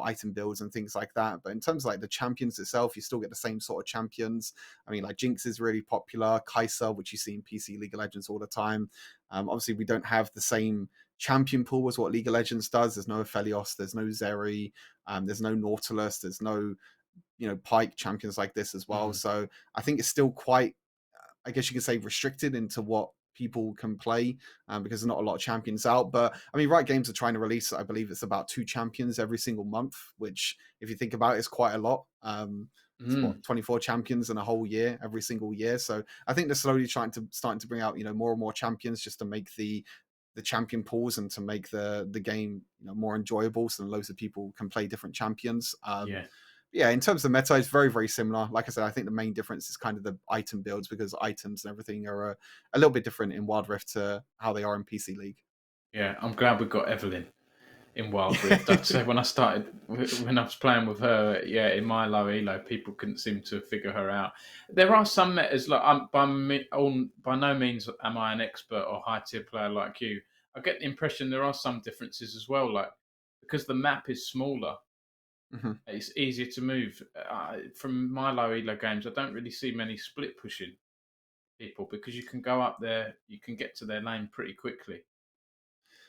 item builds and things like that. But in terms of like the champions itself, you still get the same sort of champions. I mean, like Jinx is really popular, Kai'Sa, which you see in PC League of Legends all the time. Obviously, we don't have the same champion pool as what League of Legends does. There's no Aphelios, there's no Zeri, there's no Nautilus, there's no Pike champions like this as well. Mm. So I think it's still quite, I guess you could say, restricted into what people can play because there's not a lot of champions out. But I mean, Riot Games are trying to release, I believe it's about 2 champions every single month, which if you think about it, is quite a lot. It's Mm. what, 24 champions in a whole year, every single year. So I think they're slowly starting to bring out, more and more champions just to make the champion pools and to make the game more enjoyable so loads of people can play different champions. Yeah. Yeah, in terms of meta, it's very, very similar. Like I said, I think the main difference is kind of the item builds because items and everything are a little bit different in Wild Rift to how they are in PC League. Yeah. I'm glad we got Evelyn in Wild Rift. I'd say when I started, when I was playing with her, yeah, in my low elo, people couldn't seem to figure her out. There are some metas, like by no means am I an expert or high tier player like you. I get the impression there are some differences as well, like because the map is smaller, Mhm. it's easier to move. From my low elo games, I don't really see many split pushing people because you can go up there, you can get to their lane pretty quickly.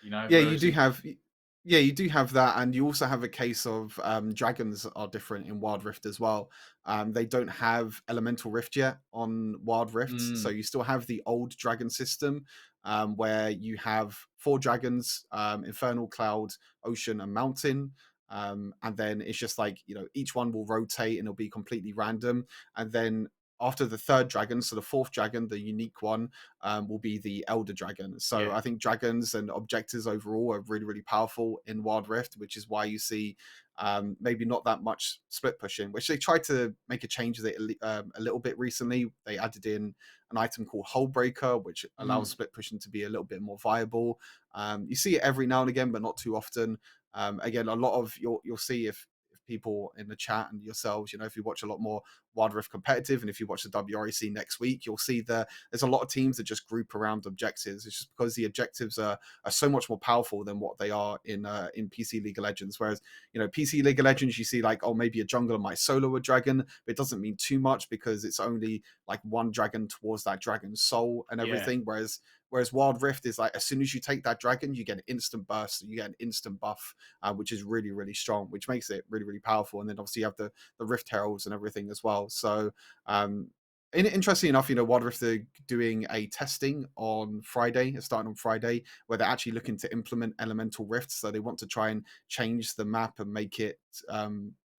Yeah, Whereas in you do have that, and you also have a case of dragons are different in Wild Rift as well. They don't have Elemental Rift yet on Wild Rift, so mm, you still have the old dragon system where you have 4 dragons: Infernal, Cloud, Ocean, and Mountain. And then it's just like each one will rotate and it'll be completely random. And then after the third dragon, so the fourth dragon, the unique one, will be the Elder Dragon. So yeah, I think dragons and objectives overall are really, really powerful in Wild Rift, which is why you see maybe not that much split pushing, which they tried to make a change of it a little bit recently. They added in an item called Hull Breaker, which allows mm, split pushing to be a little bit more viable. You see it every now and again, but not too often. Again, a lot of you'll see if people in the chat and yourselves, if you watch a lot more Wild Rift competitive, and if you watch the WREC next week, you'll see that there's a lot of teams that just group around objectives. It's just because the objectives are so much more powerful than what they are in PC League of Legends. Whereas PC League of Legends, you see like, oh, maybe a jungler might solo a dragon, but it doesn't mean too much because it's only like one dragon towards that dragon's soul and yeah. everything. Whereas Wild Rift is like, as soon as you take that dragon, you get an instant burst, you get an instant buff, which is really, really strong, which makes it really, really powerful. And then obviously you have the Rift Heralds and everything as well. So interesting enough, Wild Rift are doing a testing on Friday, starting on Friday, where they're actually looking to implement elemental rifts. So they want to try and change the map and make it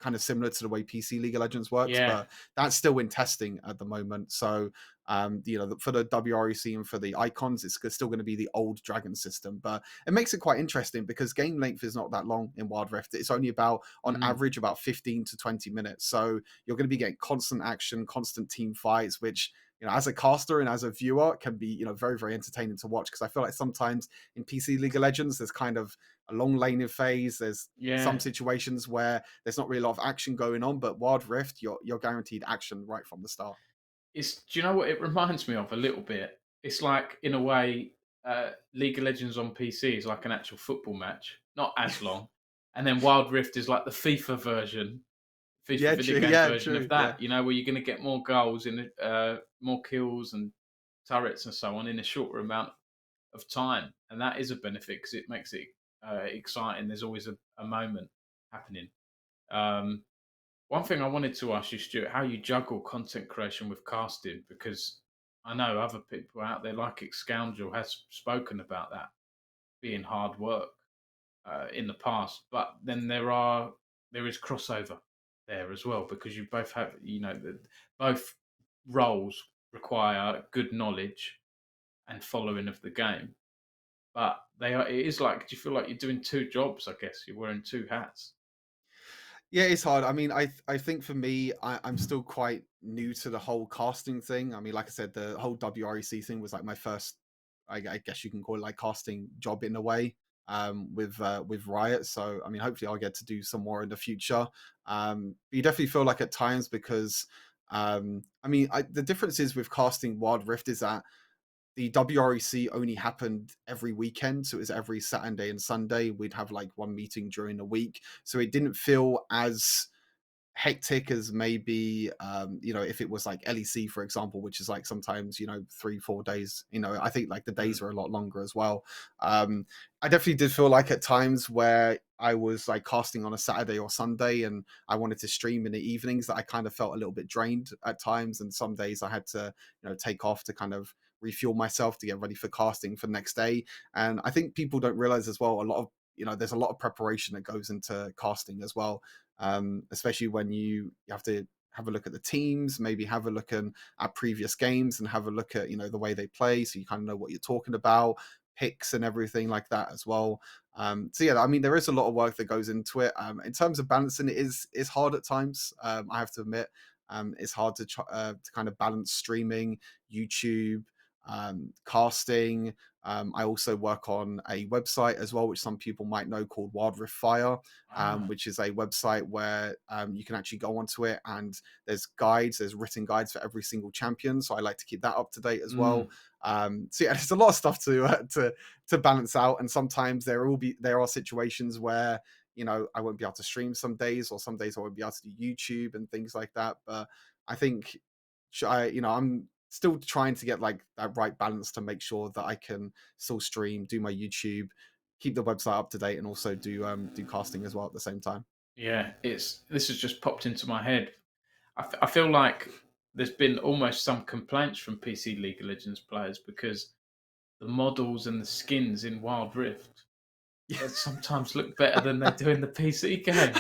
kind of similar to the way PC League of Legends works, Yeah. but that's still in testing at the moment. So for the WREC and for the icons, it's still going to be the old dragon system, but it makes it quite interesting because game length is not that long in Wild Rift. It's only about, on Mm. average, about 15 to 20 minutes. So you're going to be getting constant action, constant team fights, which as a caster and as a viewer can be very, very entertaining to watch, because I feel like sometimes in PC League of Legends there's kind of a long laning phase. There's some Yeah. situations where there's not really a lot of action going on, but Wild Rift, you're guaranteed action right from the start. Do you know what it reminds me of a little bit? It's like, in a way, League of Legends on PC is like an actual football match, not as long. And then Wild Rift is like the FIFA version, FIFA Yeah, video true. game Yeah, version of true. Yeah. that, where you're going to get more goals in more kills and turrets and so on in a shorter amount of time. And that is a benefit because it makes it exciting. There's always a moment happening. Um, One thing I wanted to ask you, Stuart, how you juggle content creation with casting, because I know other people out there, like Scoundrel, has spoken about that being hard work in the past. But then there is crossover there as well, because you both have, both roles require good knowledge and following of the game. But it is like, do you feel like you're doing two jobs? I guess you're wearing two hats. Yeah, it's hard. I mean, I think for me, I'm still quite new to the whole casting thing. I mean, like I said, the whole WREC thing was like my first I guess you can call it like casting job in a way, with Riot. So I mean, hopefully I'll get to do some more in the future. But you definitely feel like at times because I mean, the difference is with casting Wild Rift is that the WREC only happened every weekend, so it was every Saturday and Sunday. We'd have like one meeting during the week, so it didn't feel as hectic as maybe if it was like LEC, for example, which is like sometimes 3-4 days. I think like the Mm. days are a lot longer as well. I definitely did feel like at times where I was like casting on a Saturday or Sunday and I wanted to stream in the evenings, that I kind of felt a little bit drained at times, and some days I had to take off to kind of refuel myself to get ready for casting for the next day. And I think people don't realize as well, a lot of there's a lot of preparation that goes into casting as well, especially when you have to have a look at the teams, maybe have a look at previous games and have a look at the way they play, so you kind of know what you're talking about, picks and everything like that as well. So yeah, I mean there is a lot of work that goes into it. In terms of balancing, it's hard at times. I have to admit, it's hard to kind of balance streaming, YouTube, casting. I also work on a website as well, which some people might know, called Wild Rift Fire, Ah, which is a website where you can actually go onto it and there's written guides for every single champion. So I like to keep that up to date as well. mm, So yeah, there's a lot of stuff to balance out, and sometimes there are situations where I won't be able to stream some days, or some days I won't be able to do YouTube and things like that. But I think I'm still trying to get like that right balance to make sure that I can still stream, do my YouTube, keep the website up to date, and also do casting as well at the same time. yeah, this has just popped into my head. I feel like there's been almost some complaints from PC League of Legends players because the models and the skins in Wild Rift sometimes look better than they do in the PC game.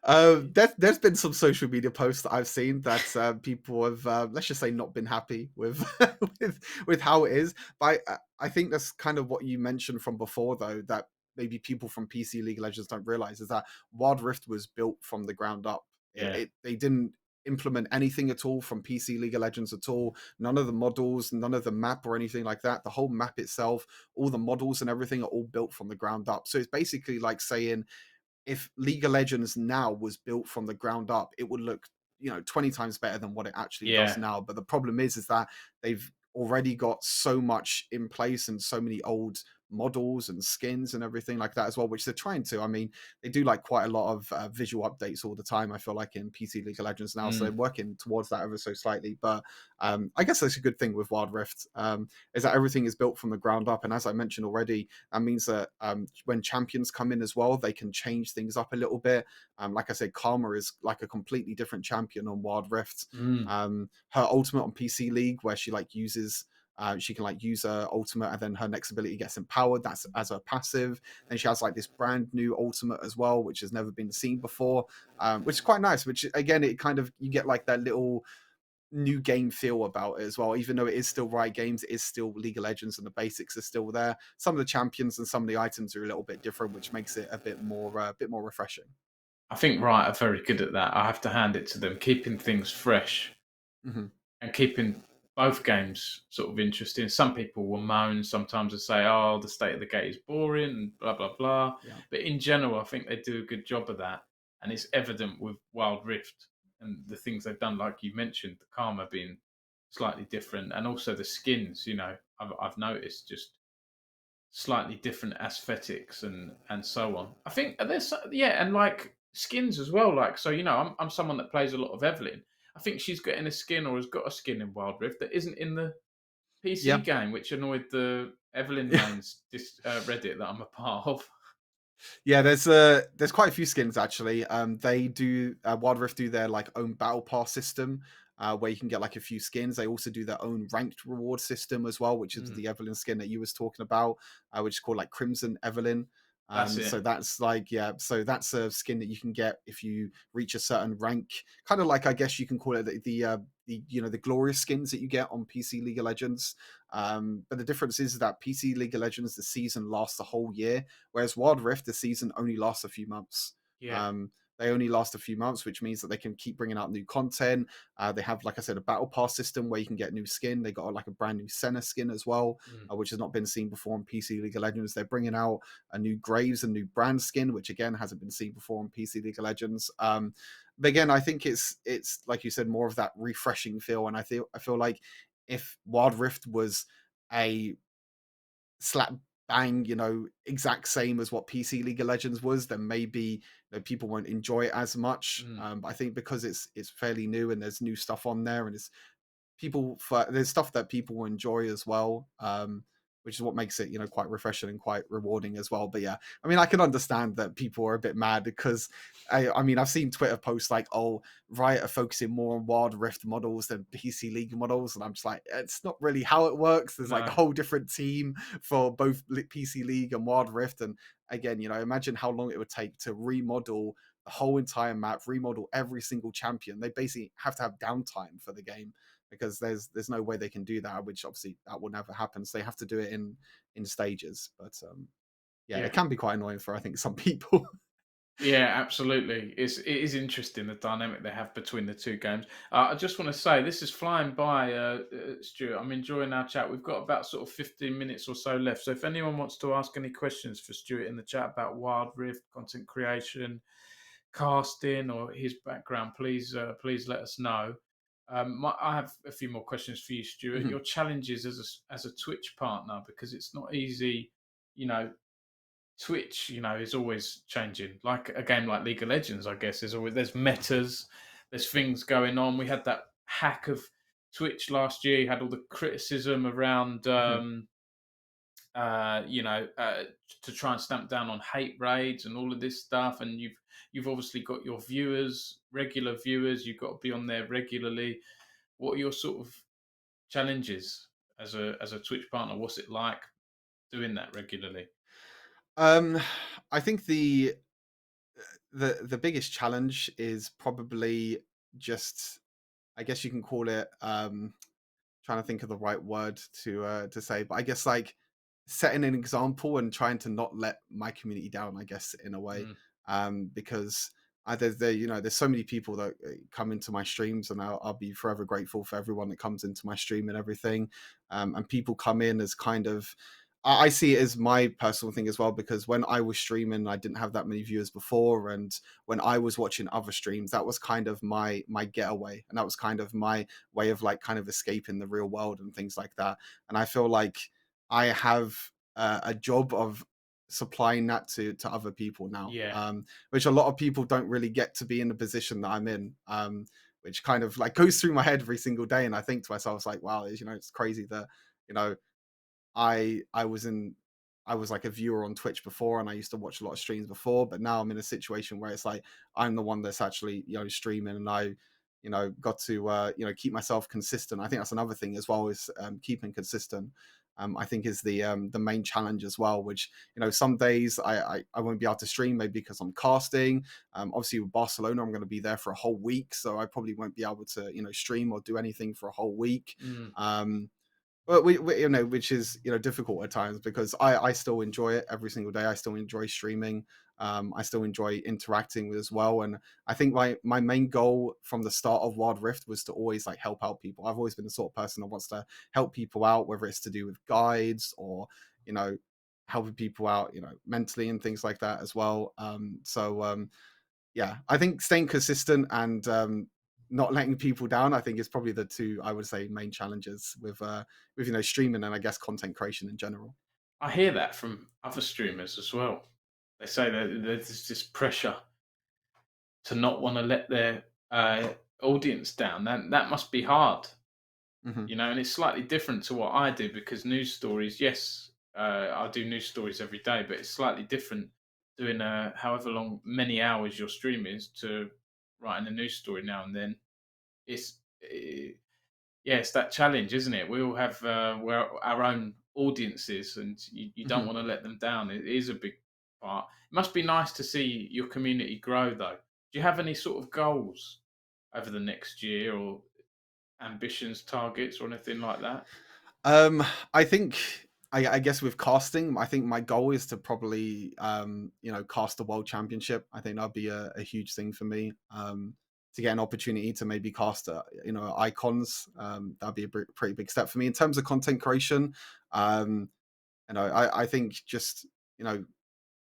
There's been some social media posts that I've seen that people have, let's just say, not been happy with with how it is. But I think that's kind of what you mentioned from before, though, that maybe people from PC League of Legends don't realize is that Wild Rift was built from the ground up. Yeah, They didn't implement anything at all from PC League of Legends at all. None of the models, none of the map or anything like that. The whole map itself, all the models and everything are all built from the ground up. So it's basically like saying, if League of Legends now was built from the ground up, it would look, 20 times better than what it actually does yeah, now. But the problem is that they've already got so much in place and so many old models and skins and everything like that as well, which they're trying to. I mean, they do like quite a lot of visual updates all the time, I feel like, in PC League of Legends now. So they're mm, working towards that ever so slightly. But I guess that's a good thing with Wild Rift, is that everything is built from the ground up. And as I mentioned already, that means that when champions come in as well, they can change things up a little bit. Like I said, Karma is like a completely different champion on Wild Rift. mm, Her ultimate on PC League, where she like uses, she can like use her ultimate and then her next ability gets empowered. That's as a passive. Then she has like this brand new ultimate as well, which has never been seen before, which is quite nice. Which again, it kind of, you get like that little new game feel about it as well. Even though it is still Riot Games, it is still League of Legends, and the basics are still there. Some of the champions and some of the items are a little bit different, which makes it a bit more refreshing. I think Riot are very good at that. I have to hand it to them, keeping things fresh Hmm. and keeping both games sort of interesting. Some people will moan sometimes and say, "Oh, the state of the game is boring," and blah blah blah. Yeah. But in general, I think they do a good job of that, and it's evident with Wild Rift and the things they've done, like you mentioned, the Karma being slightly different, and also the skins. I've noticed just slightly different aesthetics and so on. I think there's yeah, and like skins as well. Like so, I'm someone that plays a lot of Evelyn. I think she's getting a skin or has got a skin in Wild Rift that isn't in the PC Yeah. game, which annoyed the Evelyn mains Reddit that I'm a part of. Yeah, there's quite a few skins actually. They do, Wild Rift do their like own battle pass system, where you can get like a few skins. They also do their own ranked reward system as well, which is Mm, the Evelyn skin that you was talking about, which is called like Crimson Evelyn. that's So it. that's like, yeah, so that's a skin that you can get if you reach a certain rank. Kind of like, I guess you can call it the glorious skins that you get on PC League of Legends. But the difference is that PC League of Legends, the season lasts a whole year, whereas Wild Rift, the season only lasts a few months. Yeah, Um, they only last a few months, which means that they can keep bringing out new content. They have, like I said, a battle pass system where you can get new skin. They got like a brand new Senna skin as well, Mm, which has not been seen before on PC League of Legends. They're bringing out a new Graves and new brand skin, which again hasn't been seen before on PC League of Legends. But again, I think it's like you said, more of that refreshing feel, and I feel like if Wild Rift was a slap bang, exact same as what PC League of Legends was, then maybe people won't enjoy it as much. mm. But I think because it's fairly new and there's new stuff on there, and there's stuff that people will enjoy as well, which is what makes it quite refreshing and quite rewarding as well. But yeah, I mean, I can understand that people are a bit mad because I mean I've seen Twitter posts like, oh, Riot are focusing more on Wild Rift models than PC League models, and I'm just like, it's not really how it works. There's like a No. whole different team for both PC League and Wild Rift, and again, imagine how long it would take to remodel the whole entire map, remodel every single champion. They basically have to have downtime for the game because there's no way they can do that, which obviously that will never happen. So they have to do it in stages. But yeah, it Yeah. can be quite annoying for I think some people. Yeah, absolutely. It is interesting the dynamic they have between the two games. I just want to say this is flying by, Stuart. I'm enjoying our chat. We've got about sort of 15 minutes or so left. So if anyone wants to ask any questions for Stuart in the chat about Wild Rift, content creation, casting, or his background, please let us know. I have a few more questions for you, Stuart. Mhm. Your challenges as a Twitch partner, because it's not easy, you know, Twitch, is always changing. Like a game like League of Legends, I guess, there's metas, there's things going on. We had that hack of Twitch last year. You had all the criticism around, Mhm. uh, you know, uh, to try and stamp down on hate raids and all of this stuff. And you've obviously got your viewers, regular viewers. You've got to be on there regularly. What are your sort of challenges as a Twitch partner? What's it like doing that regularly? um I think the biggest challenge is probably just, I guess you can call it, trying to think of the right word to say, but I guess like setting an example and trying to not let my community down, I guess, in a way. Mm, Because there's so many people that come into my streams, and I'll be forever grateful for everyone that comes into my stream and everything. And people come in as kind of, I see it as my personal thing as well, because when I was streaming, I didn't have that many viewers before, and when I was watching other streams, that was kind of my getaway, and that was kind of my way of like kind of escaping the real world and things like that. And I feel like I have a job of supplying that to other people now, yeah. which a lot of people don't really get to be in the position that I'm in. Which kind of like goes through my head every single day, and I think to myself, like, wow, it's crazy that you know I was in I was like a viewer on Twitch before, and I used to watch a lot of streams before, but now I'm in a situation where it's like I'm the one that's actually streaming, and I got to keep myself consistent. I think that's another thing as well, is keeping consistent. I think is the main challenge as well, which some days I won't be able to stream, maybe because I'm casting. Obviously with Barcelona I'm going to be there for a whole week, so I probably won't be able to stream or do anything for a whole week. Mm. Well, we which is difficult at times, because I still enjoy it every single day. I still enjoy streaming. I still enjoy interacting with as well. And I think my main goal from the start of Wild Rift was to always like help out people. I've always been the sort of person that wants to help people out, whether it's to do with guides or you know helping people out mentally and things like that as well. Yeah, I think staying consistent and not letting people down, I think, is probably the two, I would say, main challenges with streaming, and I guess content creation in general. I hear that from other streamers as well. They say that there's this pressure to not want to let their audience down. That must be hard, Hmm. and it's slightly different to what I do, because news stories, yes, I do news stories every day, but it's slightly different doing however long, many hours your stream is, to writing a news story now and then. It's yeah, it's that challenge, isn't it? We all have our own audiences, and you don't Hmm. want to let them down. It is a big part. It must be nice to see your community grow, though. Do you have any sort of goals over the next year, or ambitions, targets, or anything like that? Um, I think. I guess with casting, I think my goal is to probably cast a world championship. I think that'd be a huge thing for me. To get an opportunity to maybe cast icons, that'd be a pretty big step for me in terms of content creation. Um, I think just you know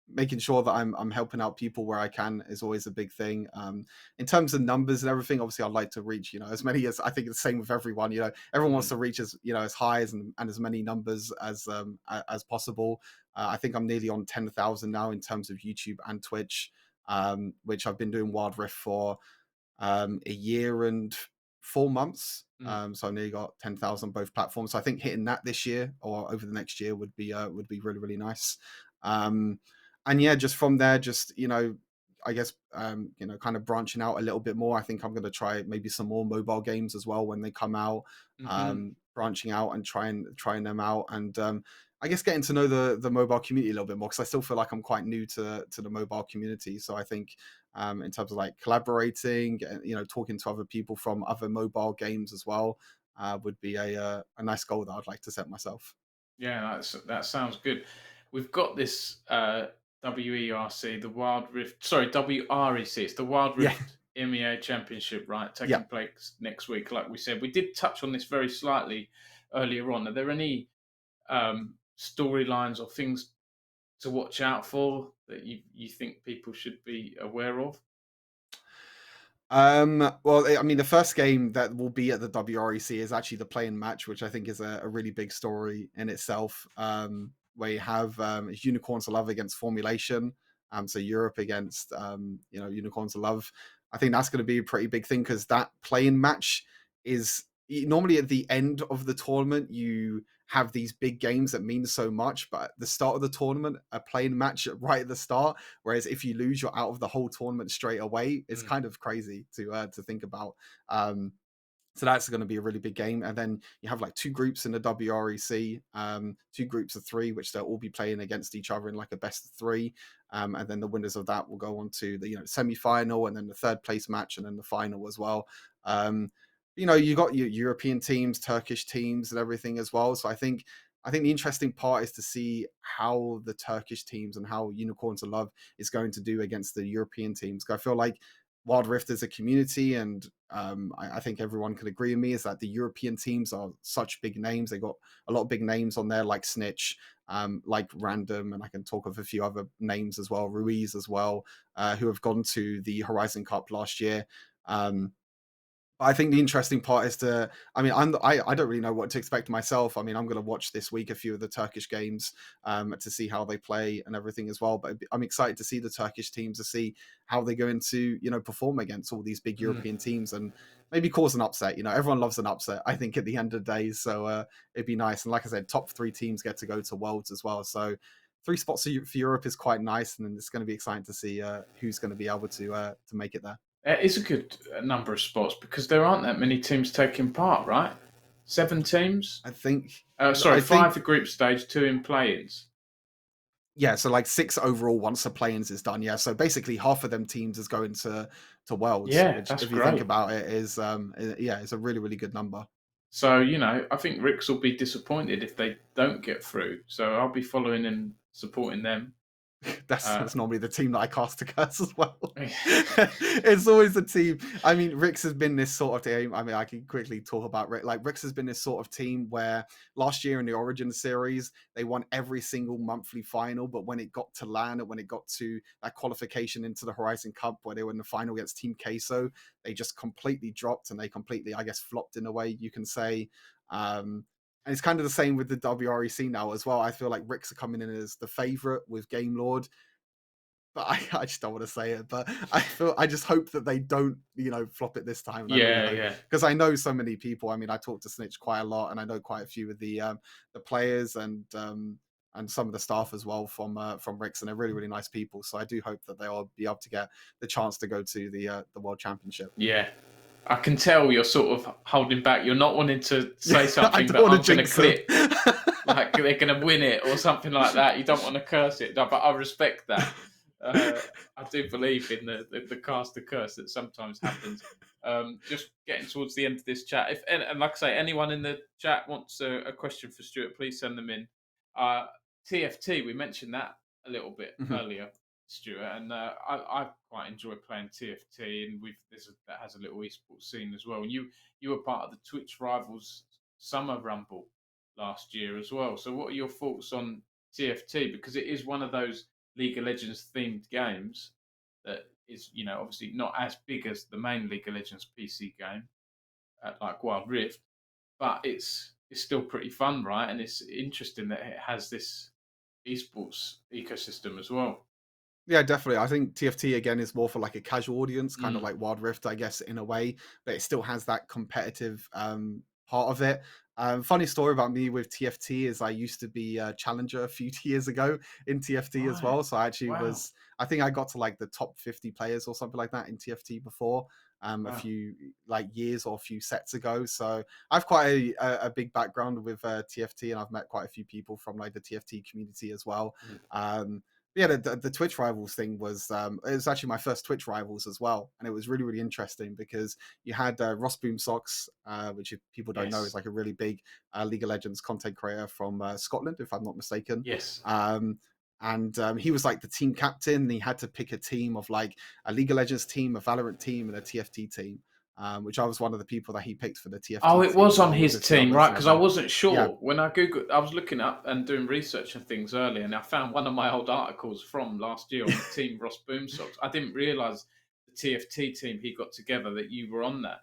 making sure that I'm helping out people where I can is always a big thing. In terms of numbers and everything, obviously I'd like to reach, as many as I think it's the same with everyone. Everyone wants Mm, to reach as high and as many numbers as possible. I think I'm nearly on 10,000 now in terms of YouTube and Twitch, which I've been doing Wild Rift for a year and 4 months. mm, So I nearly got 10,000 both platforms. So I think hitting that this year or over the next year would be really really nice. Um, and yeah, just from there, just I guess kind of branching out a little bit more. I think I'm going to try maybe some more mobile games as well when they come out. hmm. Branching out and trying them out, and I guess getting to know the mobile community a little bit more because I still feel like I'm quite new to the mobile community. So I think in terms of like collaborating and talking to other people from other mobile games as well would be a nice goal that I'd like to set myself. Yeah, that sounds good. We've got this WERC, the Wild Rift. Sorry, WREC. It's the Wild Yeah, Rift EMEA Championship, right? yeah. Taking place next week, like we said. We did touch on this very slightly earlier on. Are there any storylines or things to watch out for that you think people should be aware of? Well, I mean, the first game that will be at the WREC is actually the playing match, which I think is a really big story in itself. Where you have Unicorns of Love against Formulation, so Europe against Unicorns of Love. I think that's going to be a pretty big thing because that playing match is normally at the end of the tournament. You have these big games that mean so much, but at the start of the tournament, a playing match right at the start. Whereas if you lose, you're out of the whole tournament straight away. It's Mm, kind of crazy to think about. So that's going to be a really big game. And then you have like two groups in the WREC, two groups of three, which they'll all be playing against each other in like a best of three. And then the winners of that will go on to the semi final and then the third place match and then the final as well. Um, you got your European teams, Turkish teams, and everything as well. So I think the interesting part is to see how the Turkish teams and how Unicorns of Love is going to do against the European teams. I feel like Wild Rift as a community, and I think everyone can agree with me, is that the European teams are such big names. They got a lot of big names on there, like Snitch, like Random, and I can talk of a few other names as well, Ruiz as well, who have gone to the Horizon Cup last year. Um, I think the interesting part is I mean, I don't really know what to expect myself. I mean, I'm going to watch this week a few of the Turkish games to see how they play and everything as well. But I'm excited to see the Turkish teams to see how they're going to, perform against all these big mm. European teams and maybe cause an upset. Everyone loves an upset, I think, at the end of the day. So it'd be nice. And like I said, top three teams get to go to Worlds as well. So three spots for Europe is quite nice, and it's going to be exciting to see who's going to be able to make it there. It is a good number of spots because there aren't that many teams taking part, right? 7 teams. I think Sorry, I five think for group stage, two in play-ins. Yeah, so like six overall once the play-ins is done. Yeah, so basically half of them teams is going to Worlds, Yeah, which that's if you think great. about it is yeah, it's a really really good number. So, I think Ricks will be disappointed if they don't get through. So I'll be following and supporting them. That's Uh, that's normally the team that I cast to curse as well. It's always the team. I mean, Rix has been this sort of team. I mean, I can quickly talk about Rick. Like Rix has been this sort of team where last year in the Origin series, they won every single monthly final, but when it got to LAN and when it got to that qualification into the Horizon Cup where they were in the final against Team Queso, they just completely dropped and they completely, I guess, flopped in a way you can say. And it's kind of the same with the WREC now as well. I feel like Ricks are coming in as the favorite with Game Lord, but I just don't want to say it. But I just hope that they don't, flop it this time. And I really yeah, hope yeah. because I know so many people. I mean, I talk to Snitch quite a lot, and I know quite a few of the players and some of the staff as well from Ricks, and they're really really nice people. So I do hope that they'll be able to get the chance to go to the World Championship. Yeah. I can tell you're sort of holding back. You're not wanting to say I something don't that want to I'm going to jinx them. clip, like they're going to win it or something like that. You don't want to curse it, no, but I respect that. Uh, I do believe in the cast the curse that sometimes happens. Just getting towards the end of this chat. If and like I say, anyone in the chat wants a question for Stuart, please send them in. Uh, TFT, we mentioned that a little bit Mhm. earlier, Stuart, and I quite enjoy playing TFT, and that has a little esports scene as well. And you were part of the Twitch Rivals Summer Rumble last year as well. So, what are your thoughts on TFT? Because it is one of those League of Legends themed games that is, obviously not as big as the main League of Legends PC game, like Wild Rift, but it's still pretty fun, right? And it's interesting that it has this esports ecosystem as well. Yeah, definitely. I think TFT again is more for like a casual audience, kind of Mm. like Wild Rift, I guess, in a way, but it still has that competitive part of it. Funny story about me with TFT is I used to be a challenger a few years ago in TFT as Right. well. So I actually Wow. was, I think I got to like the top 50 players or something like that in TFT before, a Wow. few like years or a few sets ago. So I've quite a big background with TFT, and I've met quite a few people from like the TFT community as well. Mm. Um, yeah, the Twitch rivals thing was it was actually my first Twitch rivals as well, and it was really interesting because you had Ross Boomsocks, which if people don't know is Yes. like a really big League of Legends content creator from Scotland, if I'm not mistaken. Yes. Um, and he was like the team captain. And he had to pick a team of like a League of Legends team, a Valorant team, and a TFT team. Which I was one of the people that he picked for the Oh, TFT it team, was on along with his a few team, others. right? Yeah, Because I wasn't yeah, sure when I googled. I was looking up and doing research and things earlier, and I found one of my old articles from last year on Team Ross Boomsocks. I didn't realise the TFT team he got together that you were on that.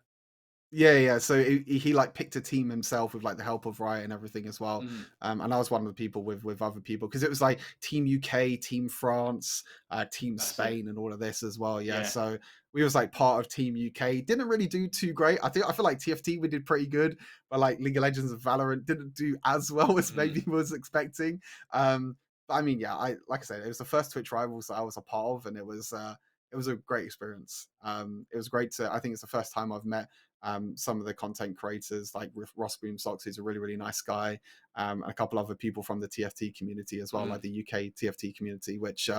yeah. So he like picked a team himself with like the help of Riot and everything as well. Mm. And I was one of the people with other people because it was like Team UK, Team France, Team That's it. Spain, and all of this as well. Yeah. Yeah. So we was like part of Team UK. Didn't really do too great. I feel like TFT we did pretty good, but like League of Legends and Valorant didn't do as well as Mm. maybe was expecting. But I mean, yeah, I like I said, it was the first Twitch rivals that I was a part of, and it was a great experience. It was great to. I think it's the first time I've met some of the content creators like Ross Boomsocks, who's a really nice guy, and a couple other people from the TFT community as well, Mm. like the UK TFT community, which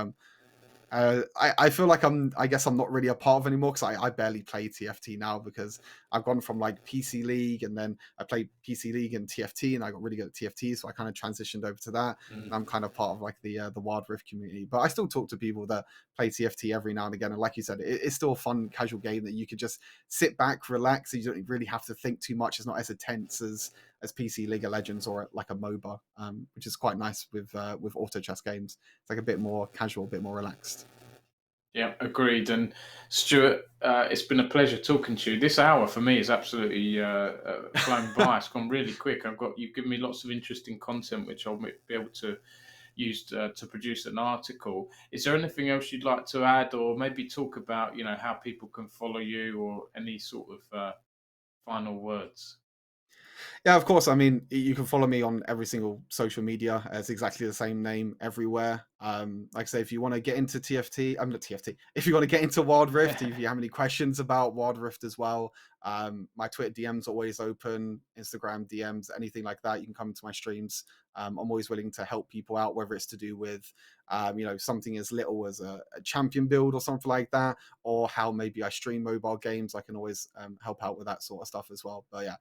I feel like I guess I'm not really a part of anymore because I barely play TFT now because I've gone from like PC League and then I played PC League and TFT and I got really good at TFT, so I kind of transitioned over to that. And Mm. I'm kind of part of like the Wild Rift community, but I still talk to people that play TFT every now and again. And like you said, it's still a fun, casual game that you could just sit back, relax. You don't really have to think too much. It's not as intense as PC League of Legends or like a MOBA, which is quite nice with auto chess games. It's like a bit more casual, a bit more relaxed. Yeah, agreed. And Stuart, it's been a pleasure talking to you. This hour for me is absolutely flown by. It's gone really quick. You've given me lots of interesting content, which I'll be able to use to produce an article. Is there anything else you'd like to add, or maybe talk about, how people can follow you, or any sort of final words? Yeah, of course. I mean, you can follow me on every single social media. It's exactly the same name everywhere. Like I say, if you want to get into TFT, I'm not TFT. If you want to get into Wild Rift, if you have any questions about Wild Rift as well, my Twitter DMs are always open. Instagram DMs, anything like that. You can come into my streams. I'm always willing to help people out, whether it's to do with, something as little as a champion build or something like that, or how maybe I stream mobile games. I can always help out with that sort of stuff as well. But yeah,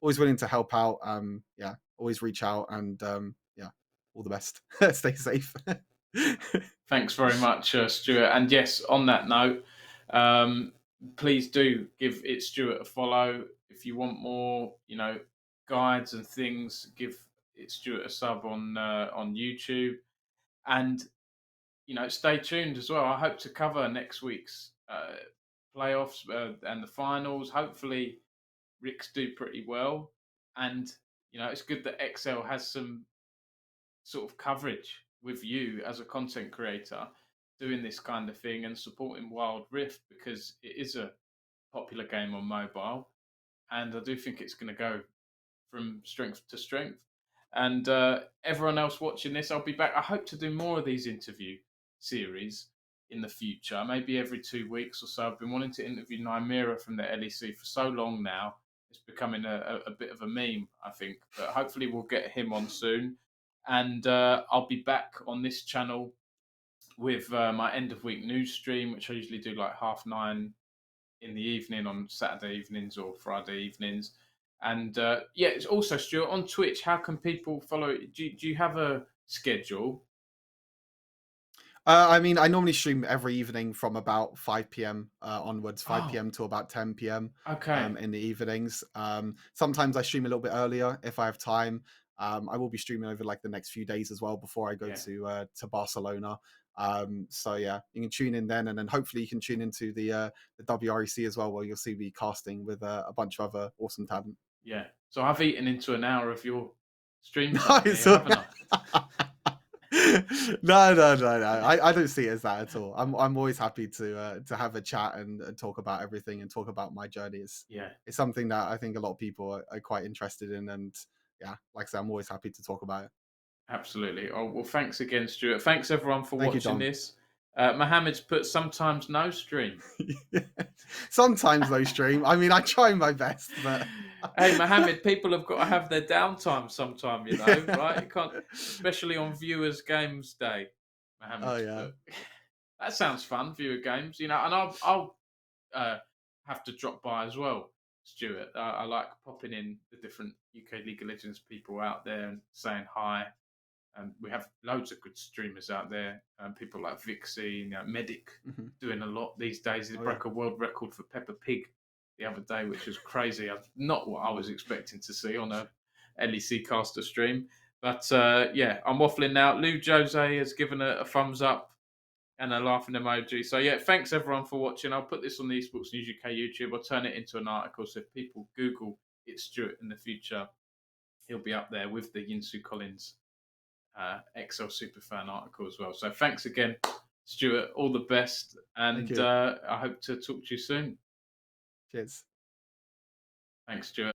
always willing to help out. Yeah, always reach out and yeah, all the best. Stay safe. Thanks very much, Stuart. And yes, on that note, um, please do give it Stuart a follow. If you want more, guides and things, give it Stuart a sub on YouTube. And stay tuned as well. I hope to cover next week's playoffs and the finals. Hopefully, Ricks do pretty well, and it's good that XL has some sort of coverage with you as a content creator doing this kind of thing and supporting Wild Rift because it is a popular game on mobile, and I do think it's going to go from strength to strength. And everyone else watching this, I'll be back. I hope to do more of these interview series in the future, maybe every 2 weeks or so. I've been wanting to interview Nymira from the LEC for so long now. It's becoming a bit of a meme, I think. But hopefully, we'll get him on soon. And I'll be back on this channel with my end of week news stream, which I usually do like 9:30 in the evening on Saturday evenings or Friday evenings. And yeah, it's also Stuart on Twitch. How can people follow? Do you have schedule? I mean, I normally stream every evening from about 5 p.m. Onwards, 5 Oh, p.m. to about 10 p.m. okay. In the evenings. Sometimes I stream a little bit earlier if I have time. I will be streaming over like the next few days as well before I go Yeah, to Barcelona. So yeah, you can tune in then, and then hopefully you can tune into the WREC as well, where you'll see me casting with a bunch of other awesome talent. yeah. So I've eaten into an hour of your stream time Nice. here, haven't I? No. I don't see it as that at all. I'm always happy to have a chat and talk about everything and talk about my journey. Yeah, It's something that I think a lot of people are quite interested in, and yeah, like I said, I'm always happy to talk about it. absolutely. Oh, well, thanks again, Stuart. Thanks everyone for Thank you, watching Dom. this. Mohammed's put sometimes no stream. Sometimes though, stream. I mean, I try my best, but Hey, Mohammed, people have got to have their downtime sometime, right? yeah. You can't, especially on Viewers Games Day. Oh Mohammed's yeah. put. That sounds fun, viewer games, and I'll uh, have to drop by as well, Stuart. I like popping in the different UK League of Legends people out there and saying hi. We have loads of good streamers out there. People like Vixie, Medic, Mhm. doing a lot these days. He Oh yeah. broke a world record for Peppa Pig the other day, which was crazy. Not what I was expecting to see on a LEC caster stream. But yeah, I'm waffling now. Lou Jose has given a thumbs up and a laughing emoji. So yeah, thanks everyone for watching. I'll put this on the Esports News UK YouTube. I'll turn it into an article. So if people Google it's Stuart in the future, he'll be up there with the Yinsu Collins XL Superfan article as well. So thanks again, Stuart. All the best, Thank and you. I hope to talk to you soon. Cheers. Thanks, Stuart.